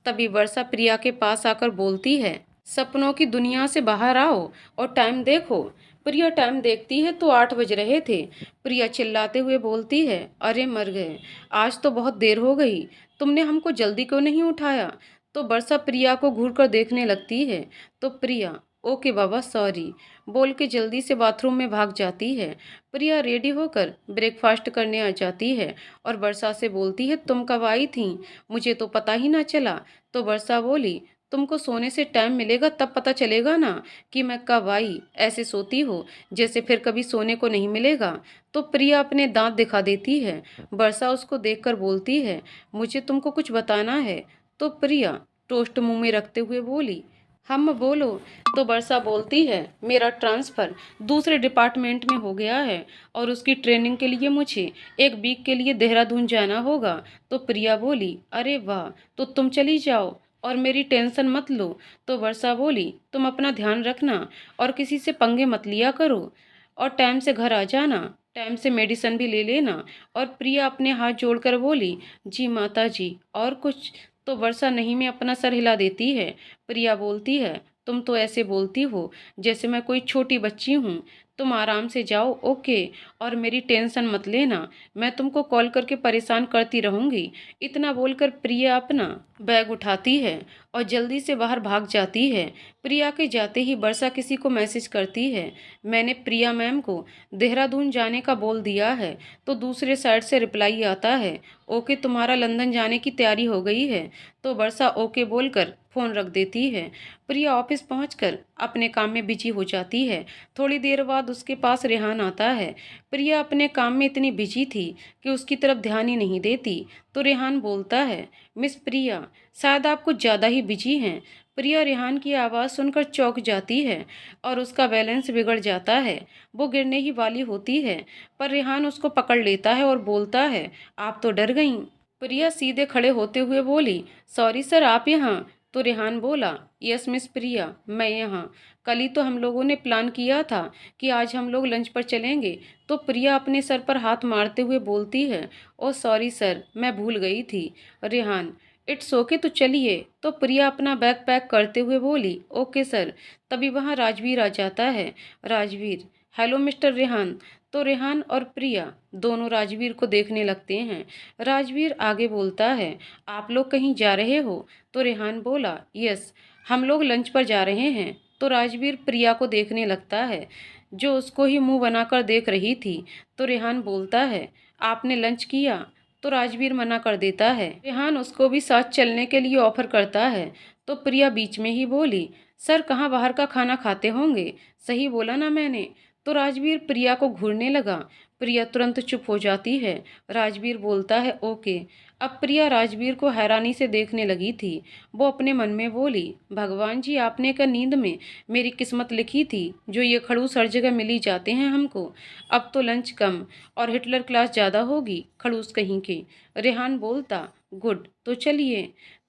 तभी वर्षा प्रिया के पास आकर बोलती है, सपनों की दुनिया से बाहर आओ और टाइम देखो। प्रिया टाइम देखती है तो 8 बज रहे थे। प्रिया चिल्लाते हुए बोलती है, अरे मर गए, आज तो बहुत देर हो गई, तुमने हमको जल्दी क्यों नहीं उठाया? तो वर्षा प्रिया को घूर कर देखने लगती है। तो प्रिया ओके बाबा सॉरी बोल के जल्दी से बाथरूम में भाग जाती है। प्रिया रेडी होकर ब्रेकफास्ट करने आ जाती है और वर्षा से बोलती है, तुम कब आई थी? मुझे तो पता ही ना चला। तो वर्षा बोली, तुमको सोने से टाइम मिलेगा तब पता चलेगा ना कि मैं कब आई, ऐसे सोती हो जैसे फिर कभी सोने को नहीं मिलेगा। तो प्रिया अपने दांत दिखा देती है। वर्षा उसको देखकर बोलती है, मुझे तुमको कुछ बताना है। तो प्रिया टोस्ट मुंह में रखते हुए बोली, हम बोलो। तो वर्षा बोलती है, मेरा ट्रांसफ़र दूसरे डिपार्टमेंट में हो गया है और उसकी ट्रेनिंग के लिए मुझे 1 वीक के लिए देहरादून जाना होगा। तो प्रिया बोली, अरे वाह, तो तुम चली जाओ और मेरी टेंशन मत लो। तो वर्षा बोली, तुम अपना ध्यान रखना और किसी से पंगे मत लिया करो और टाइम से घर आ जाना, टाइम से मेडिसिन भी ले लेना। और प्रिया अपने हाथ जोड़कर बोली, जी माता जी, और कुछ? तो वर्षा नहीं में अपना सर हिला देती है। प्रिया बोलती है, तुम तो ऐसे बोलती हो जैसे मैं कोई छोटी बच्ची हूँ। तुम आराम से जाओ, ओके, और मेरी टेंशन मत लेना, मैं तुमको कॉल करके परेशान करती रहूँगी। इतना बोलकर प्रिया अपना बैग उठाती है और जल्दी से बाहर भाग जाती है। प्रिया के जाते ही वर्षा किसी को मैसेज करती है, मैंने प्रिया मैम को देहरादून जाने का बोल दिया है। तो दूसरे साइड से रिप्लाई आता है, ओके, तुम्हारा लंदन जाने की तैयारी हो गई है। तो वर्षा ओके बोलकर फ़ोन रख देती है। प्रिया ऑफिस पहुंचकर अपने काम में बिजी हो जाती है। थोड़ी देर बाद उसके पास रेहान आता है। प्रिया अपने काम में इतनी बिजी थी कि उसकी तरफ ध्यान ही नहीं देती। तो रेहान बोलता है, मिस प्रिया, शायद आप कुछ ज़्यादा ही बिजी हैं। प्रिया रेहान की आवाज़ सुनकर चौंक जाती है और उसका बैलेंस बिगड़ जाता है। वो गिरने ही वाली होती है, पर रेहान उसको पकड़ लेता है और बोलता है, आप तो डर गईं। प्रिया सीधे खड़े होते हुए बोली, सॉरी सर, आप यहाँ? तो रेहान बोला, यस मिस प्रिया, मैं यहाँ। कल ही तो हम लोगों ने प्लान किया था कि आज हम लोग लंच पर चलेंगे। तो प्रिया अपने सर पर हाथ मारते हुए बोलती है, ओ सॉरी सर, मैं भूल गई थी। रेहान, इट्स ओके, तो चलिए। तो प्रिया अपना बैग पैक करते हुए बोली, ओके सर। तभी वहाँ राजवीर आ जाता है। Rajveer, hello mister Rehan. तो रेहान और प्रिया दोनों राजवीर को देखने लगते हैं। राजवीर आगे बोलता है, आप लोग कहीं जा रहे हो? तो रेहान बोला, यस, हम लोग लंच पर जा रहे हैं। तो राजवीर प्रिया को देखने लगता है, जो उसको ही मुंह बनाकर देख रही थी। तो रेहान बोलता है, आपने लंच किया? तो राजवीर मना कर देता है। रेहान उसको भी साथ चलने के लिए ऑफर करता है। तो प्रिया बीच में ही बोली, सर कहाँ बाहर का खाना खाते होंगे, सही बोला ना मैंने? तो राजवीर प्रिया को घूरने लगा। प्रिया तुरंत चुप हो जाती है। राजवीर बोलता है, ओके। अब प्रिया राजवीर को हैरानी से देखने लगी थी। वो अपने मन में बोली, भगवान जी, आपने क्या नींद में मेरी किस्मत लिखी थी, जो ये खड़ूस हर जगह मिल ही जाते हैं हमको। अब तो लंच कम और हिटलर क्लास ज़्यादा होगी, खड़ूस कहीं के। रेहान बोलता, गुड, तो चलिए।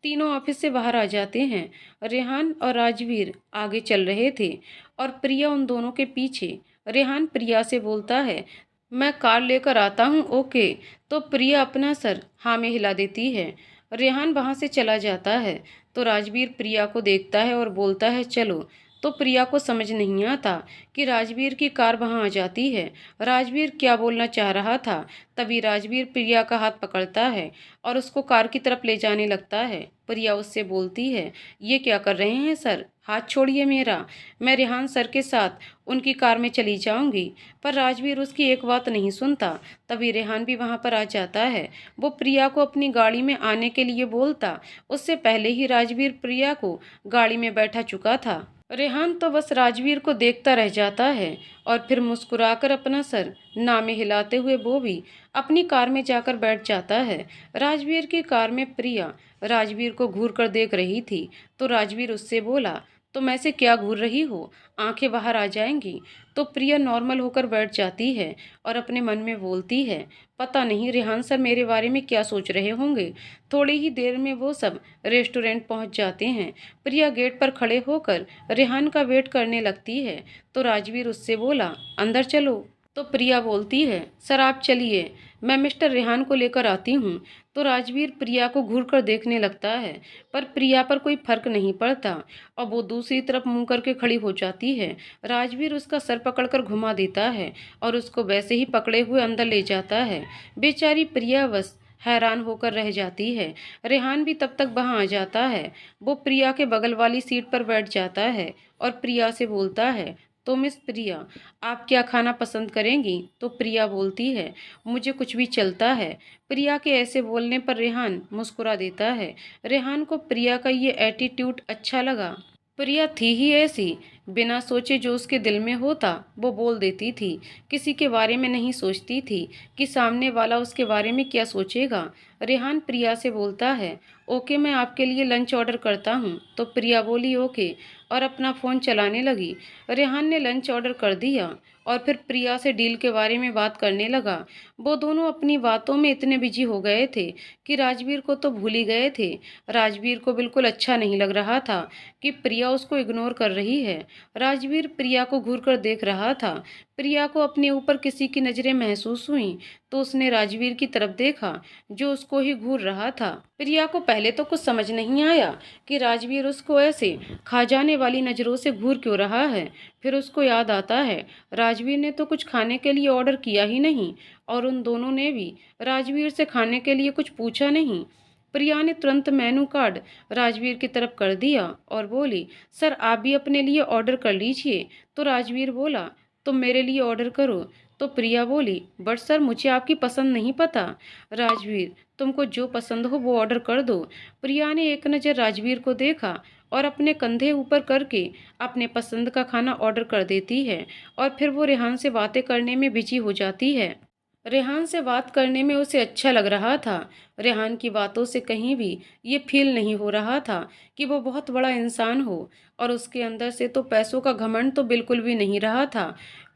तीनों ऑफिस से बाहर आ जाते हैं। रेहान और राजवीर आगे चल रहे थे और प्रिया उन दोनों के पीछे। रेहान प्रिया से बोलता है, मैं कार लेकर आता हूँ, ओके। तो प्रिया अपना सर हाँ में हिला देती है। रेहान वहाँ से चला जाता है। तो राजवीर प्रिया को देखता है और बोलता है, चलो। तो प्रिया को समझ नहीं आता कि राजवीर की कार वहाँ आ जाती है। राजवीर क्या बोलना चाह रहा था। तभी राजवीर प्रिया का हाथ पकड़ता है और उसको कार की तरफ ले जाने लगता है। प्रिया उससे बोलती है, ये क्या कर रहे हैं सर, हाथ छोड़िए मेरा, मैं रेहान सर के साथ उनकी कार में चली जाऊंगी। पर राजवीर उसकी एक बात नहीं सुनता। तभी रेहान भी वहां पर आ जाता है। वो प्रिया को अपनी गाड़ी में आने के लिए बोलता, उससे पहले ही राजवीर प्रिया को गाड़ी में बैठा चुका था। रेहान तो बस राजवीर को देखता रह जाता है और फिर मुस्कुराकर अपना सर ना में हिलाते हुए वो भी अपनी कार में जाकर बैठ जाता है। राजवीर की कार में प्रिया राजवीर को घूर कर देख रही थी तो राजवीर उससे बोला, तुम ऐसे क्या घूर रही हो, आंखें बाहर आ जाएंगी। तो प्रिया नॉर्मल होकर बैठ जाती है और अपने मन में बोलती है, पता नहीं रेहान सर मेरे बारे में क्या सोच रहे होंगे। थोड़ी ही देर में वो सब रेस्टोरेंट पहुंच जाते हैं। प्रिया गेट पर खड़े होकर रेहान का वेट करने लगती है तो राजवीर उससे बोला, अंदर चलो। तो प्रिया बोलती है, सर आप चलिए, मैं मिस्टर रेहान को लेकर आती हूँ। तो राजवीर प्रिया को घूर कर देखने लगता है पर प्रिया पर कोई फर्क नहीं पड़ता और वो दूसरी तरफ मुंह करके खड़ी हो जाती है। राजवीर उसका सर पकड़कर घुमा देता है और उसको वैसे ही पकड़े हुए अंदर ले जाता है। बेचारी प्रिया बस हैरान होकर रह जाती है। रेहान भी तब तक वहां आ जाता है। वो प्रिया के बगल वाली सीट पर बैठ जाता है और प्रिया से बोलता है, तो मिस प्रिया आप क्या खाना पसंद करेंगी। तो प्रिया बोलती है, मुझे कुछ भी चलता है। प्रिया के ऐसे बोलने पर रेहान मुस्कुरा देता है। रेहान को प्रिया का ये एटीट्यूड अच्छा लगा। प्रिया थी ही ऐसी, बिना सोचे जो उसके दिल में होता वो बोल देती थी। किसी के बारे में नहीं सोचती थी कि सामने वाला उसके बारे में क्या सोचेगा। रेहान प्रिया से बोलता है, ओके मैं आपके लिए लंच ऑर्डर करता हूँ। तो प्रिया बोली ओके और अपना फ़ोन चलाने लगी। रेहान ने लंच ऑर्डर कर दिया और फिर प्रिया से डील के बारे में बात करने लगा। वो दोनों अपनी बातों में इतने बिजी हो गए थे कि राजवीर को तो भूल ही गए थे। राजवीर को बिल्कुल अच्छा नहीं लग रहा था कि प्रिया उसको इग्नोर कर रही है। राजवीर प्रिया को घूर कर देख रहा था। प्रिया को अपने ऊपर किसी की नज़रें महसूस हुई तो उसने राजवीर की तरफ देखा जो उसको ही घूर रहा था। प्रिया को पहले तो कुछ समझ नहीं आया कि राजवीर उसको ऐसे खा जाने वाली नज़रों से घूर क्यों रहा है। फिर उसको याद आता है राजवीर ने तो कुछ खाने के लिए ऑर्डर किया ही नहीं और उन दोनों ने भी राजवीर से खाने के लिए कुछ पूछा नहीं। प्रिया ने तुरंत मेनू कार्ड राजवीर की तरफ कर दिया और बोली, सर आप भी अपने लिए ऑर्डर कर लीजिए। तो राजवीर बोला, तुम मेरे लिए ऑर्डर करो। तो प्रिया बोली, बट सर मुझे आपकी पसंद नहीं पता। राजवीर, तुमको जो पसंद हो वो ऑर्डर कर दो। प्रिया ने एक नज़र राजवीर को देखा और अपने कंधे ऊपर करके अपने पसंद का खाना ऑर्डर कर देती है और फिर वो रेहान से बातें करने में बिजी हो जाती है। रेहान से बात करने में उसे अच्छा लग रहा था। रेहान की बातों से कहीं भी ये फील नहीं हो रहा था कि वो बहुत बड़ा इंसान हो और उसके अंदर से तो पैसों का घमंड तो बिल्कुल भी नहीं रहा था।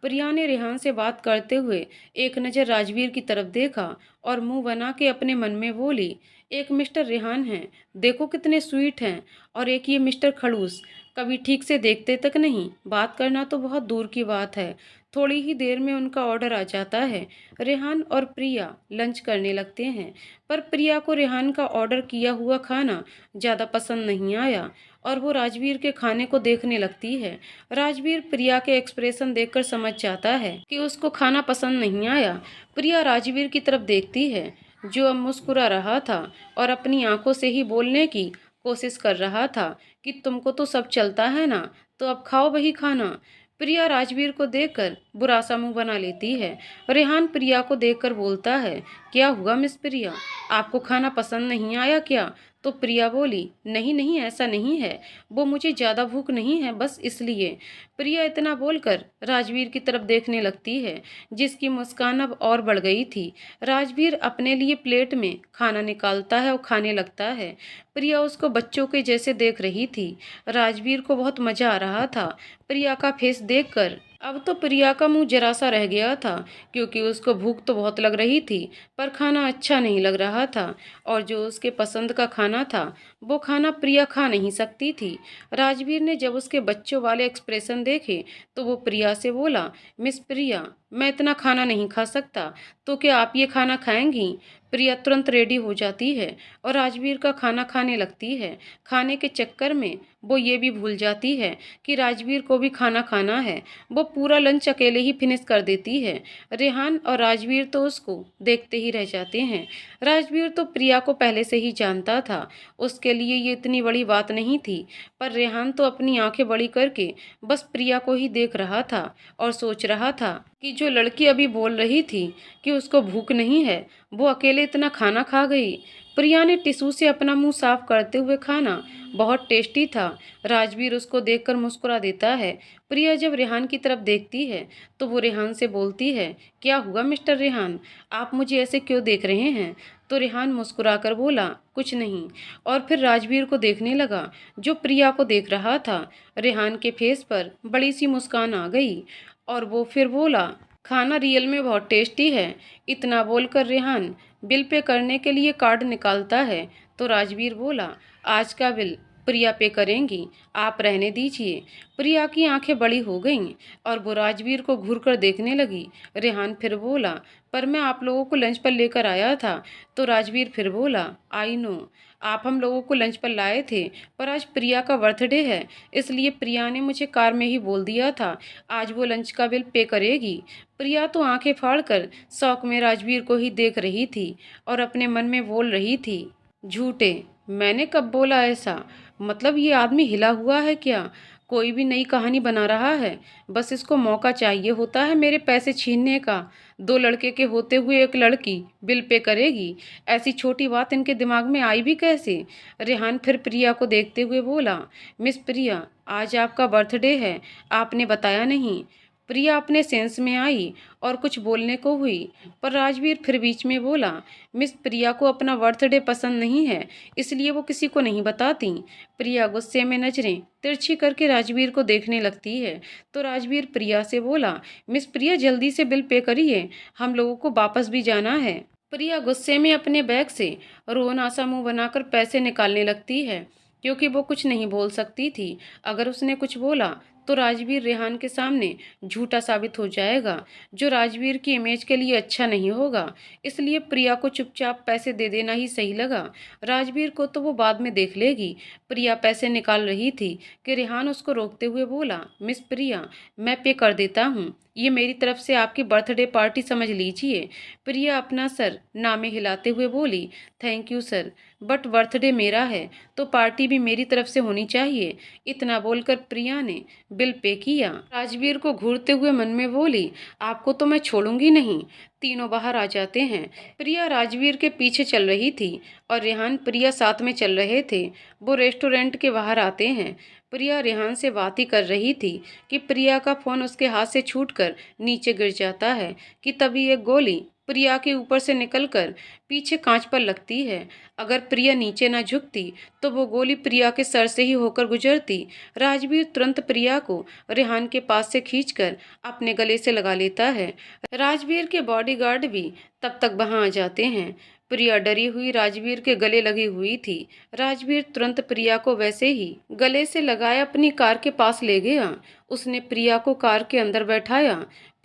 प्रिया ने रेहान से बात करते हुए एक नज़र राजवीर की तरफ देखा और मुंह बना के अपने मन में बोली, एक मिस्टर रेहान हैं, देखो कितने स्वीट हैं, और एक ये मिस्टर खड़ूस, कभी ठीक से देखते तक नहीं, बात करना तो बहुत दूर की बात है। थोड़ी ही देर में उनका ऑर्डर आ जाता है। रेहान और प्रिया लंच करने लगते हैं पर प्रिया को रेहान का ऑर्डर किया हुआ खाना ज़्यादा पसंद नहीं आया और वो राजवीर के खाने को देखने लगती है। राजवीर प्रिया के एक्सप्रेशन देखकर समझ जाता है कि उसको खाना पसंद नहीं आया। प्रिया राजवीर की तरफ देखती है जो अब मुस्कुरा रहा था और अपनी आंखों से ही बोलने की कोशिश कर रहा था कि तुमको तो सब चलता है ना, तो अब खाओ वही खाना। प्रिया राजवीर को देखकर बुरा सा मुंह बना लेती है। रेहान प्रिया को देखकर बोलता है, क्या हुआ मिस प्रिया, आपको खाना पसंद नहीं आया क्या। तो प्रिया बोली, नहीं नहीं ऐसा नहीं है, वो मुझे ज़्यादा भूख नहीं है बस इसलिए। प्रिया इतना बोलकर राजवीर की तरफ देखने लगती है जिसकी मुस्कान अब और बढ़ गई थी। राजवीर अपने लिए प्लेट में खाना निकालता है और खाने लगता है। प्रिया उसको बच्चों के जैसे देख रही थी। राजवीर को बहुत मज़ा आ रहा था प्रिया का फेस देखकर। अब तो प्रिया का मुंह जरा सा रह गया था क्योंकि उसको भूख तो बहुत लग रही थी पर खाना अच्छा नहीं लग रहा था और जो उसके पसंद का खाना था वो खाना प्रिया खा नहीं सकती थी। राजवीर ने जब उसके बच्चों वाले एक्सप्रेशन देखे तो वो प्रिया से बोला, मिस प्रिया मैं इतना खाना नहीं खा सकता, तो क्या आप ये खाना खाएंगी। प्रिया तुरंत रेडी हो जाती है और राजवीर का खाना खाने लगती है। खाने के चक्कर में वो ये भी भूल जाती है कि राजवीर को भी खाना खाना है। वो पूरा लंच अकेले ही फिनिश कर देती है। रेहान और राजवीर तो उसको देखते ही रह जाते हैं। राजवीर तो प्रिया को पहले से ही जानता था, उसके लिए ये इतनी बड़ी बात नहीं थी, पर रेहान तो अपनी आंखें बड़ी करके बस प्रिया को ही देख रहा था और सोच रहा था कि जो लड़की अभी बोल रही थी कि उसको भूख नहीं है वो अकेले इतना खाना खा गई। प्रिया ने टिश्यू से अपना मुंह साफ करते हुए खाना बहुत टेस्टी था। राजवीर उसको देखकर मुस्कुरा देता है। प्रिया जब रेहान की तरफ देखती है तो वो रेहान से बोलती है, क्या हुआ मिस्टर रेहान, आप मुझे ऐसे क्यों देख रहे हैं? तो रेहान मुस्कुराकर बोला, कुछ नहीं, और फिर राजवीर को देखने लगा जो प्रिया को देख रहा था। रेहान के फेस पर बड़ी सी मुस्कान आ गई और वो फिर बोला, खाना रियल में बहुत टेस्टी है। इतना बोलकर रेहान बिल पे करने के लिए कार्ड निकालता है तो राजवीर बोला, आज का बिल प्रिया पे करेंगी, आप रहने दीजिए। प्रिया की आंखें बड़ी हो गईं और वो राजवीर को घूर कर देखने लगी। रेहान फिर बोला, पर मैं आप लोगों को लंच पर लेकर आया था। तो राजवीर फिर बोला, आई नो, आप हम लोगों को लंच पर लाए थे, पर आज प्रिया का बर्थडे है, इसलिए प्रिया ने मुझे कार में ही बोल दिया था आज वो लंच का बिल पे करेगी। प्रिया तो आंखें फाड़कर शौक में राजवीर को ही देख रही थी और अपने मन में बोल रही थी, झूठे, मैंने कब बोला ऐसा? मतलब ये आदमी हिला हुआ है क्या? कोई भी नई कहानी बना रहा है। बस इसको मौका चाहिए होता है मेरे पैसे छीनने का। दो लड़के के होते हुए एक लड़की बिल पे करेगी, ऐसी छोटी बात इनके दिमाग में आई भी कैसे? रेहान फिर प्रिया को देखते हुए बोला, मिस प्रिया, आज आपका बर्थडे है, आपने बताया नहीं। प्रिया अपने सेंस में आई और कुछ बोलने को हुई, पर राजवीर फिर बीच में बोला, मिस प्रिया को अपना बर्थडे पसंद नहीं है, इसलिए वो किसी को नहीं बताती। प्रिया गुस्से में नजरें तिरछी करके राजवीर को देखने लगती है तो राजवीर प्रिया से बोला, मिस प्रिया जल्दी से बिल पे करिए, हम लोगों को वापस भी जाना है। प्रिया गुस्से में अपने बैग से रोना सा मुंह बनाकर पैसे निकालने लगती है, क्योंकि वो कुछ नहीं बोल सकती थी। अगर उसने कुछ बोला तो राजवीर रेहान के सामने झूठा साबित हो जाएगा, जो राजवीर की इमेज के लिए अच्छा नहीं होगा। इसलिए प्रिया को चुपचाप पैसे दे देना ही सही लगा। राजवीर को तो वो बाद में देख लेगी। प्रिया पैसे निकाल रही थी कि रेहान उसको रोकते हुए बोला, मिस प्रिया, मैं पे कर देता हूँ, ये मेरी तरफ से आपकी बर्थडे पार्टी समझ लीजिए। प्रिया अपना सर ना में हिलाते हुए बोली, thank you sir, but birthday मेरा है तो पार्टी भी मेरी तरफ से होनी चाहिए। इतना बोलकर प्रिया ने बिल पे किया। राजवीर को घूरते हुए मन में बोली, आपको तो मैं छोड़ूंगी नहीं। तीनों बाहर आ जाते हैं। प्रिया राजवीर के पीछे चल रही थी और रेहान प्रिया साथ में चल रहे थे। वो रेस्टोरेंट के बाहर आते हैं। प्रिया रेहान से बात ही कर रही थी कि प्रिया का फोन उसके हाथ से छूटकर नीचे गिर जाता है कि तभी एक गोली प्रिया के ऊपर से निकलकर पीछे कांच पर लगती है। अगर प्रिया नीचे न झुकती तो वो गोली प्रिया के सर से ही होकर गुजरती। राजवीर तुरंत प्रिया को रेहान के पास से खींचकर अपने गले से लगा लेता है। राजवीर के बॉडीगार्ड भी तब तक वहां आ जाते हैं। प्रिया डरी हुई राजवीर के गले लगी हुई थी। राजवीर तुरंत प्रिया को वैसे ही गले से लगाए अपनी कार के पास ले गया। उसने प्रिया को कार के अंदर बैठाया,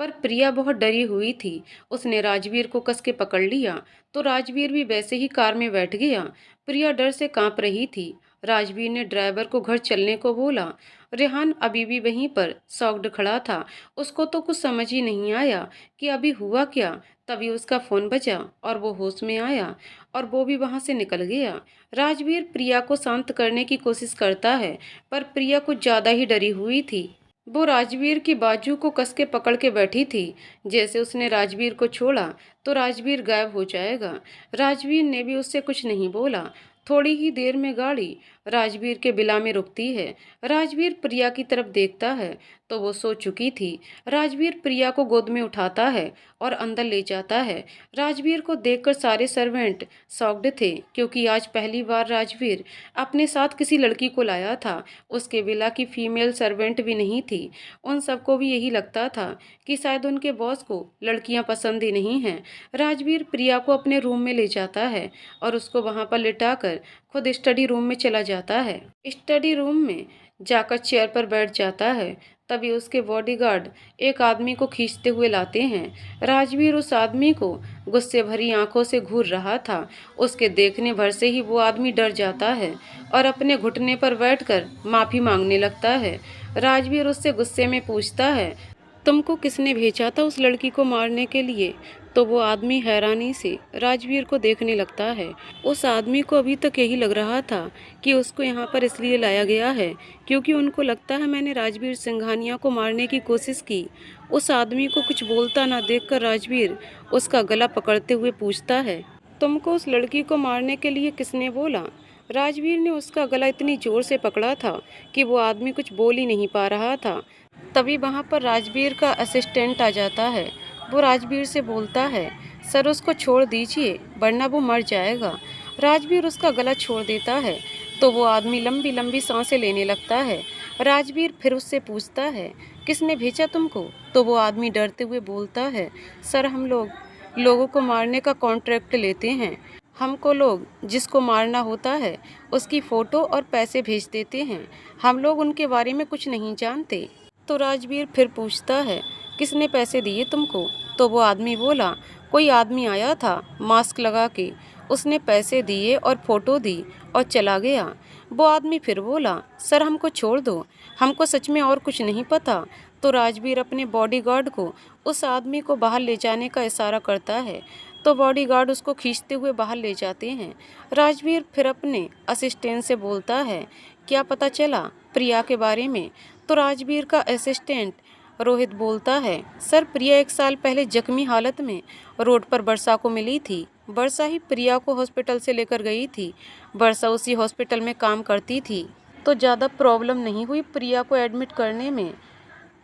पर प्रिया बहुत डरी हुई थी। उसने राजवीर को कस के पकड़ लिया तो राजवीर भी वैसे ही कार में बैठ गया। प्रिया डर से कांप रही थी। राजवीर ने ड्राइवर को घर चलने को बोला। रेहान अभी भी वहीं पर शॉक्ड खड़ा था। उसको तो कुछ समझ ही नहीं आया कि अभी हुआ क्या। तभी उसका फोन बजा और वो होश में आया और वो भी वहां से निकल गया। राजवीर प्रिया को शांत करने की कोशिश करता है, पर प्रिया कुछ ज्यादा ही डरी हुई थी। वो राजवीर की बाजू को कस के पकड़ के बैठी थी, जैसे उसने राजवीर को छोड़ा तो राजवीर गायब हो जाएगा। राजवीर ने भी उससे कुछ नहीं बोला। थोड़ी ही देर में गाड़ी राजवीर के विला में रुकती है। राजवीर प्रिया की तरफ देखता है तो वो सो चुकी थी। राजवीर प्रिया को गोद में उठाता है और अंदर ले जाता है। राजवीर को देखकर सारे सर्वेंट शॉक्ड थे, क्योंकि आज पहली बार राजवीर अपने साथ किसी लड़की को लाया था। उसके विला की फीमेल सर्वेंट भी नहीं थी। उन सबको भी यही लगता था कि शायद उनके बॉस को लड़कियां पसंद ही नहीं हैं। राजवीर प्रिया को अपने रूम में ले जाता है और उसको वहां पर लिटाकर खुद स्टडी रूम में चला जाता है। स्टडी रूम में जाकर चेयर पर बैठ जाता है। तभी उसके बॉडीगार्ड एक आदमी को खींचते हुए लाते हैं। राजवीर उस आदमी को गुस्से भरी आंखों से घूर रहा था। उसके देखने भर से ही वो आदमी डर जाता है और अपने घुटने पर बैठकर माफी मांगने लगता है। राजवीर उससे गुस्से में पूछता है, तुमको किसने भेजा था उस लड़की को मारने के लिए? तो वो आदमी हैरानी से राजवीर को देखने लगता है। उस आदमी को अभी तक यही लग रहा था कि उसको यहाँ पर इसलिए लाया गया है क्योंकि उनको लगता है मैंने राजवीर सिंघानिया को मारने की कोशिश की। उस आदमी को कुछ बोलता ना देखकर राजवीर उसका गला पकड़ते हुए पूछता है, तुमको उस लड़की को मारने के लिए किसने बोला? राजवीर ने उसका गला इतनी जोर से पकड़ा था कि वो आदमी कुछ बोल ही नहीं पा रहा था। तभी वहाँ पर राजवीर का असिस्टेंट आ जाता है। वो राजवीर से बोलता है, सर उसको छोड़ दीजिए वरना वो मर जाएगा। राजवीर उसका गला छोड़ देता है तो वो आदमी लंबी लंबी सांसें लेने लगता है। राजवीर फिर उससे पूछता है, किसने भेजा तुमको? तो वो आदमी डरते हुए बोलता है, सर हम लोगों को मारने का कॉन्ट्रैक्ट लेते हैं। हमको लोग जिसको मारना होता है उसकी फ़ोटो और पैसे भेज देते हैं। हम लोग उनके बारे में कुछ नहीं जानते। तो राजवीर फिर पूछता है, किसने पैसे दिए तुमको? तो वो आदमी बोला, कोई आदमी आया था मास्क लगा के, उसने पैसे दिए और फ़ोटो दी और चला गया। वो आदमी फिर बोला, सर हमको छोड़ दो, हमको सच में और कुछ नहीं पता। तो राजवीर अपने बॉडीगार्ड को उस आदमी को बाहर ले जाने का इशारा करता है तो बॉडीगार्ड उसको खींचते हुए बाहर ले जाते हैं। राजवीर फिर अपने असिस्टेंट से बोलता है, क्या पता चला प्रिया के बारे में? तो राजवीर का असिस्टेंट रोहित बोलता है, सर प्रिया 1 साल पहले जख्मी हालत में रोड पर वर्षा को मिली थी। वर्षा ही प्रिया को हॉस्पिटल से लेकर गई थी। वर्षा उसी हॉस्पिटल में काम करती थी तो ज़्यादा प्रॉब्लम नहीं हुई प्रिया को एडमिट करने में।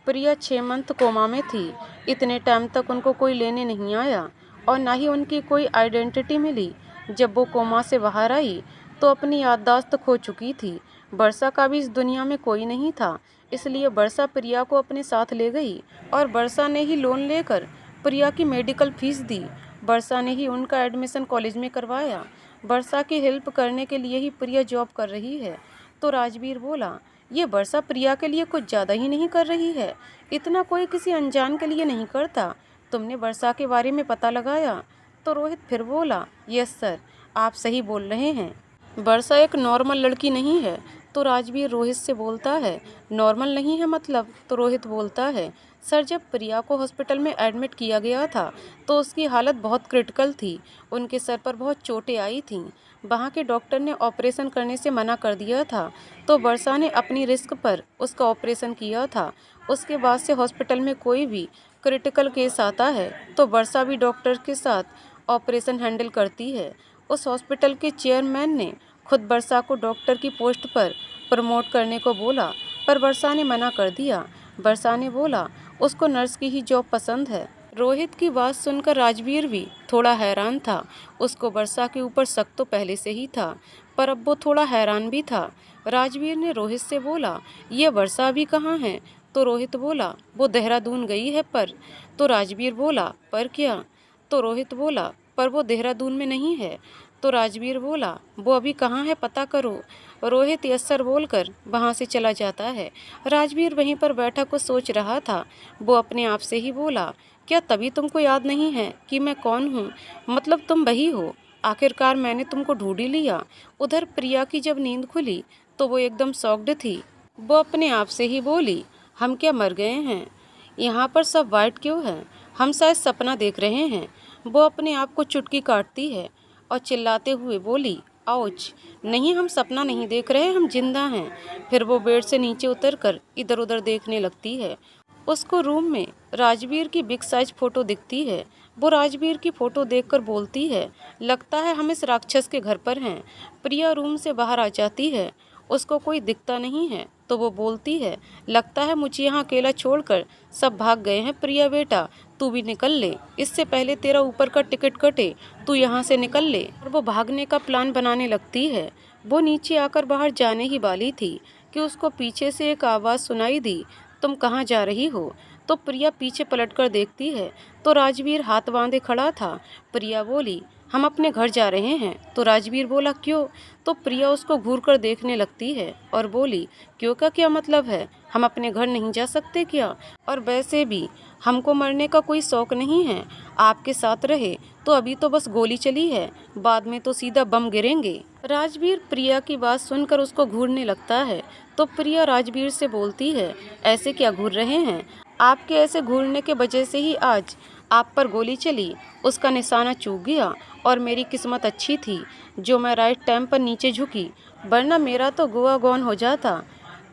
प्रिया 6 मंथ कोमा में थी। इतने टाइम तक उनको कोई लेने नहीं आया और ना ही उनकी कोई आइडेंटिटी मिली। जब वो कोमा से बाहर आई तो अपनी याददाश्त खो चुकी थी। वर्षा का भी इस दुनिया में कोई नहीं था, इसलिए वर्षा प्रिया को अपने साथ ले गई और वर्षा ने ही लोन लेकर प्रिया की मेडिकल फीस दी। वर्षा ने ही उनका एडमिशन कॉलेज में करवाया। वर्षा की हेल्प करने के लिए ही प्रिया जॉब कर रही है। तो राजवीर बोला, ये वर्षा प्रिया के लिए कुछ ज़्यादा ही नहीं कर रही है? इतना कोई किसी अनजान के लिए नहीं करता। तुमने वर्षा के बारे में पता लगाया? तो रोहित फिर बोला, यस सर, आप सही बोल रहे हैं, वर्षा एक नॉर्मल लड़की नहीं है। तो राजवीर रोहित से बोलता है, नॉर्मल नहीं है मतलब? तो रोहित बोलता है, सर जब प्रिया को हॉस्पिटल में एडमिट किया गया था तो उसकी हालत बहुत क्रिटिकल थी। उनके सर पर बहुत चोटें आई थीं। वहाँ के डॉक्टर ने ऑपरेशन करने से मना कर दिया था तो वर्षा ने अपनी रिस्क पर उसका ऑपरेशन किया था। उसके बाद से हॉस्पिटल में कोई भी क्रिटिकल केस आता है तो वर्षा भी डॉक्टर के साथ ऑपरेशन हैंडल करती है। उस हॉस्पिटल के चेयरमैन ने खुद वर्षा को डॉक्टर की पोस्ट पर प्रमोट करने को बोला पर वर्षा ने मना कर दिया। वर्षा ने बोला उसको नर्स की ही जॉब पसंद है। रोहित की बात सुनकर राजवीर भी थोड़ा हैरान था। उसको वर्षा के ऊपर शक तो पहले से ही था पर अब वो थोड़ा हैरान भी था। राजवीर ने रोहित से बोला, ये वर्षा अभी कहाँ है? तो रोहित बोला, वो देहरादून गई है पर। तो राजवीर बोला, पर क्या? तो रोहित बोला, पर वो देहरादून में नहीं है। तो राजवीर बोला, वो अभी कहाँ है पता करो। रोहित यस सर बोलकर वहाँ से चला जाता है। राजवीर वहीं पर बैठा कुछ सोच रहा था। वो अपने आप से ही बोला, क्या तभी तुमको याद नहीं है कि मैं कौन हूँ? मतलब तुम वही हो। आखिरकार मैंने तुमको ढूंढ ही लिया। उधर प्रिया की जब नींद खुली तो वो एकदम शॉक्ड थी। वो अपने आप से ही बोली, हम क्या मर गए हैं? यहाँ पर सब वाइट क्यों है? हम शायद सपना देख रहे हैं। वो अपने आप को चुटकी काटती है और चिल्लाते हुए बोली, आउच, नहीं हम सपना नहीं देख रहे, हम जिंदा हैं। फिर वो बेड से नीचे उतरकर इधर उधर देखने लगती है। उसको रूम में राजवीर की बिग साइज फ़ोटो दिखती है। वो राजवीर की फ़ोटो देखकर बोलती है, लगता है हम इस राक्षस के घर पर हैं। प्रिया रूम से बाहर आ जाती है। उसको कोई दिखता नहीं है तो वो बोलती है, लगता है मुझे यहाँ अकेला छोड़कर सब भाग गए हैं। प्रिया बेटा तू भी निकल ले, इससे पहले तेरा ऊपर का टिकट कटे, तू यहाँ से निकल ले। और वो भागने का प्लान बनाने लगती है। वो नीचे आकर बाहर जाने ही वाली थी कि उसको पीछे से एक आवाज़ सुनाई दी, तुम कहाँ जा रही हो? तो प्रिया पीछे पलटकर देखती है तो राजवीर हाथ बांधे खड़ा था। प्रिया बोली, हम अपने घर जा रहे हैं। तो राजवीर बोला, क्यों? तो प्रिया उसको घूरकर देखने लगती है और बोली, क्यों का क्या मतलब है? हम अपने घर नहीं जा सकते क्या? और वैसे भी हमको मरने का कोई शौक नहीं है। आपके साथ रहे तो अभी तो बस गोली चली है, बाद में तो सीधा बम गिरेंगे। राजवीर प्रिया की बात सुनकर उसको घूरने लगता है तो प्रिया राजवीर से बोलती है, ऐसे क्या घूर रहे हैं? आपके ऐसे घूरने के वजह से ही आज आप पर गोली चली, उसका निशाना चूक गया और मेरी किस्मत अच्छी थी जो मैं राइट टाइम पर नीचे झुकी, वरना मेरा तो गोवा गॉन हो जाता।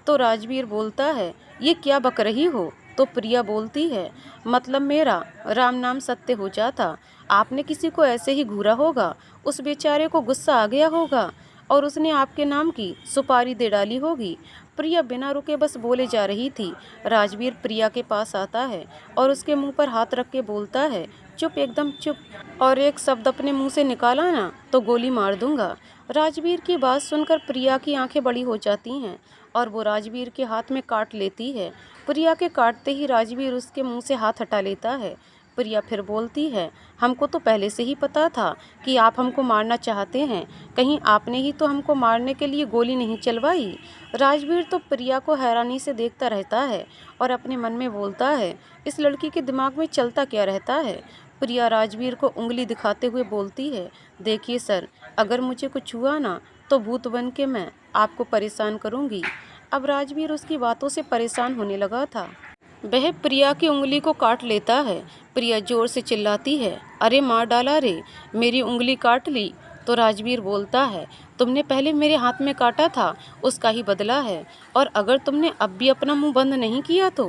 तो राजवीर बोलता है, ये क्या बक रही हो? तो प्रिया बोलती है, मतलब मेरा राम नाम सत्य हो जाता। आपने किसी को ऐसे ही घूरा होगा, उस बेचारे को गुस्सा आ गया होगा और उसने आपके नाम की सुपारी दे डाली होगी। प्रिया बिना रुके बस बोले जा रही थी। राजवीर प्रिया के पास आता है और उसके मुंह पर हाथ रख के बोलता है, चुप, एकदम चुप, और एक शब्द अपने मुंह से निकाला ना तो गोली मार दूंगा। राजवीर की बात सुनकर प्रिया की आंखें बड़ी हो जाती हैं और वो राजवीर के हाथ में काट लेती है। प्रिया के काटते ही राजवीर उसके मुंह से हाथ हटा लेता है। प्रिया फिर बोलती है, हमको तो पहले से ही पता था कि आप हमको मारना चाहते हैं, कहीं आपने ही तो हमको मारने के लिए गोली नहीं चलवाई। राजवीर तो प्रिया को हैरानी से देखता रहता है और अपने मन में बोलता है, इस लड़की के दिमाग में चलता क्या रहता है। प्रिया राजवीर को उंगली दिखाते हुए बोलती है, देखिए सर, अगर मुझे कुछ हुआ ना तो भूत बन के मैं आपको परेशान करूंगी। अब राजवीर उसकी बातों से परेशान होने लगा था। वह प्रिया की उंगली को काट लेता है। प्रिया जोर से चिल्लाती है, अरे मार डाला रे, मेरी उंगली काट ली। तो राजवीर बोलता है, तुमने पहले मेरे हाथ में काटा था, उसका ही बदला है, और अगर तुमने अब भी अपना मुंह बंद नहीं किया तो।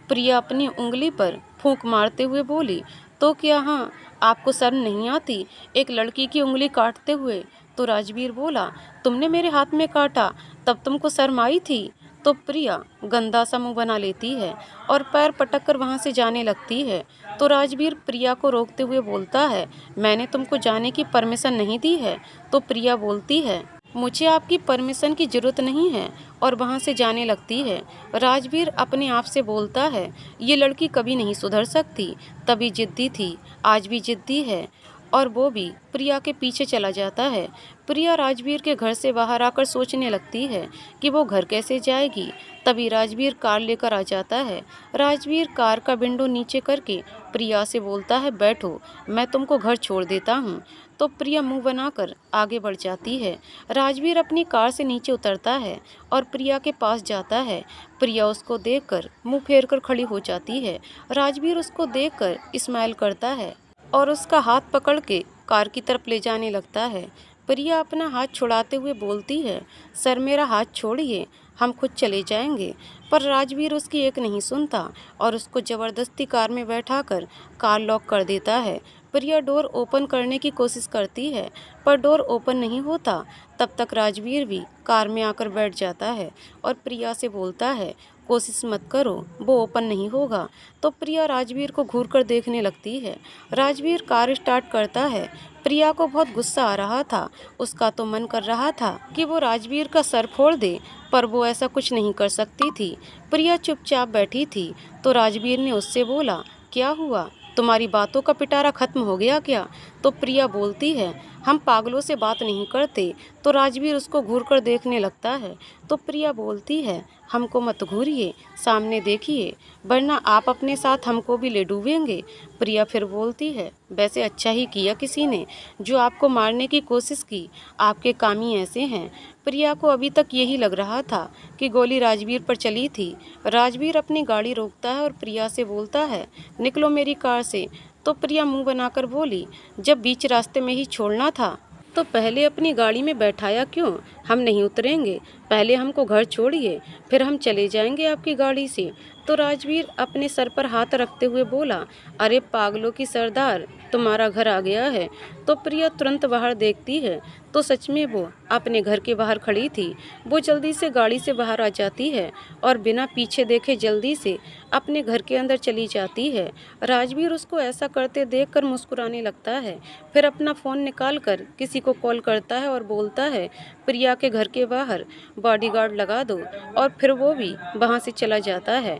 प्रिया अपनी उंगली पर फूंक मारते हुए बोली, तो क्या, हाँ, आपको शर्म नहीं आती एक लड़की की उंगली काटते हुए। तो राजवीर बोला, तुमने मेरे हाथ में काटा तब तुमको शर्म आई थी। तो प्रिया गंदा सा मुंह बना लेती है और पैर पटक कर वहाँ से जाने लगती है। तो राजवीर प्रिया को रोकते हुए बोलता है, मैंने तुमको जाने की परमिशन नहीं दी है। तो प्रिया बोलती है, मुझे आपकी परमिशन की ज़रूरत नहीं है, और वहाँ से जाने लगती है। राजवीर अपने आप से बोलता है, ये लड़की कभी नहीं सुधर सकती, तभी जिद्दी थी, आज भी जिद्दी है, और वो भी प्रिया के पीछे चला जाता है। प्रिया राजवीर के घर से बाहर आकर सोचने लगती है कि वो घर कैसे जाएगी। तभी राजवीर कार लेकर आ जाता है। राजवीर कार का विंडो नीचे करके प्रिया से बोलता है, बैठो, मैं तुमको घर छोड़ देता हूँ। तो प्रिया मुंह बनाकर आगे बढ़ जाती है। राजवीर अपनी कार से नीचे उतरता है और प्रिया के पास जाता है। प्रिया उसको देखकर मुंह फेर कर खड़ी हो जाती है। राजवीर उसको देखकर स्माइल करता है और उसका हाथ पकड़ के कार की तरफ ले जाने लगता है। प्रिया अपना हाथ छुड़ाते हुए बोलती है, सर मेरा हाथ छोड़िए, हम खुद चले जाएंगे। पर राजवीर उसकी एक नहीं सुनता और उसको ज़बरदस्ती कार में बैठाकर कार लॉक कर देता है। प्रिया डोर ओपन करने की कोशिश करती है पर डोर ओपन नहीं होता। तब तक राजवीर भी कार में आकर बैठ जाता है और प्रिया से बोलता है, कोशिश मत करो, वो ओपन नहीं होगा। तो प्रिया राजवीर को घूर कर देखने लगती है। राजवीर कार स्टार्ट करता है। प्रिया को बहुत गुस्सा आ रहा था। उसका तो मन कर रहा था कि वो राजवीर का सर फोड़ दे, पर वो ऐसा कुछ नहीं कर सकती थी। प्रिया चुपचाप बैठी थी। तो राजवीर ने उससे बोला, क्या हुआ, तुम्हारी बातों का पिटारा खत्म हो गया क्या? तो प्रिया बोलती है, हम पागलों से बात नहीं करते। तो राजवीर उसको घूर कर देखने लगता है। तो प्रिया बोलती है, हमको मत घूरिए, सामने देखिए, वरना आप अपने साथ हमको भी ले डूबेंगे। प्रिया फिर बोलती है, वैसे अच्छा ही किया किसी ने जो आपको मारने की कोशिश की, आपके काम ही ऐसे हैं। प्रिया को अभी तक यही लग रहा था कि गोली राजवीर पर चली थी। राजवीर अपनी गाड़ी रोकता है और प्रिया से बोलता है, निकलो मेरी कार से। तो प्रिया मुंह बनाकर बोली, जब बीच रास्ते में ही छोड़ना था तो पहले अपनी गाड़ी में बैठाया क्यों? हम नहीं उतरेंगे, पहले हमको घर छोड़िए, फिर हम चले जाएंगे आपकी गाड़ी से। तो राजवीर अपने सर पर हाथ रखते हुए बोला, अरे पागलों की सरदार, तुम्हारा घर आ गया है। तो प्रिया तुरंत बाहर देखती है तो सच में वो अपने घर के बाहर खड़ी थी। वो जल्दी से गाड़ी से बाहर आ जाती है और बिना पीछे देखे जल्दी से अपने घर के अंदर चली जाती है। राजवीर उसको ऐसा करते देखकर मुस्कुराने लगता है। फिर अपना फ़ोन निकाल कर किसी को कॉल करता है और बोलता है, प्रिया के घर के बाहर बॉडीगार्ड लगा दो, और फिर वो भी वहाँ से चला जाता है।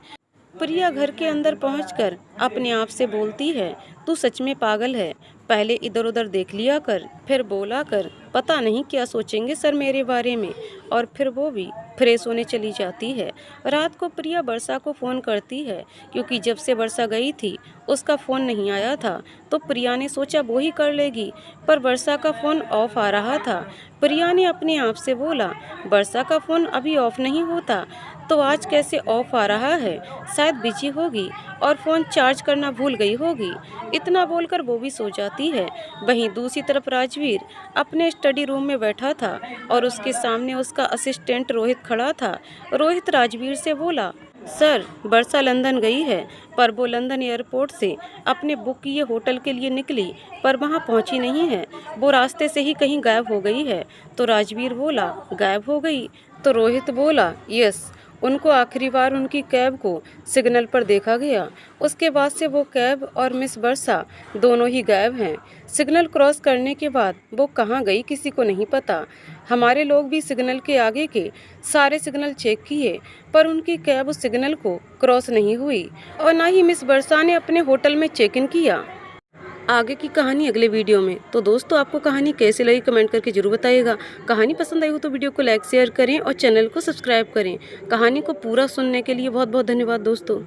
प्रिया घर के अंदर पहुंचकर अपने आप से बोलती है, तू सच में पागल है, पहले इधर उधर देख लिया कर, फिर बोला कर, पता नहीं क्या सोचेंगे सर मेरे बारे में। और फिर वो भी फ्रेश होने चली जाती है। रात को प्रिया वर्षा को फ़ोन करती है क्योंकि जब से वर्षा गई थी उसका फ़ोन नहीं आया था। तो प्रिया ने सोचा वो ही कर लेगी, पर वर्षा का फ़ोन ऑफ आ रहा था। प्रिया ने अपने आप से बोला, वर्षा का फ़ोन अभी ऑफ नहीं होता तो आज कैसे ऑफ आ रहा है, शायद बिजी होगी और फ़ोन चार्ज करना भूल गई होगी। इतना बोलकर वो भी सो जाती है। वहीं दूसरी तरफ राजवीर अपने स्टडी रूम में बैठा था और उसके सामने उसका असिस्टेंट रोहित खड़ा था। रोहित राजवीर से बोला, सर, वर्षा लंदन गई है, पर वो लंदन एयरपोर्ट से अपने बुक किए होटल के लिए निकली, पर वहाँ पहुँची नहीं है। वो रास्ते से ही कहीं गायब हो गई है। तो राजवीर बोला, गायब हो गई? तो रोहित बोला, यस। उनको आखिरी बार उनकी कैब को सिग्नल पर देखा गया। उसके बाद से वो कैब और मिस वर्षा दोनों ही गायब हैं। सिग्नल क्रॉस करने के बाद वो कहाँ गई किसी को नहीं पता। हमारे लोग भी सिग्नल के आगे के सारे सिग्नल चेक किए, पर उनकी कैब उस सिग्नल को क्रॉस नहीं हुई और ना ही मिस वर्षा ने अपने होटल में चेक इन किया। आगे की कहानी अगले वीडियो में। तो दोस्तों, आपको कहानी कैसी लगी कमेंट करके जरूर बताइएगा। कहानी पसंद आई हो तो वीडियो को लाइक शेयर करें और चैनल को सब्सक्राइब करें। कहानी को पूरा सुनने के लिए बहुत बहुत धन्यवाद दोस्तों।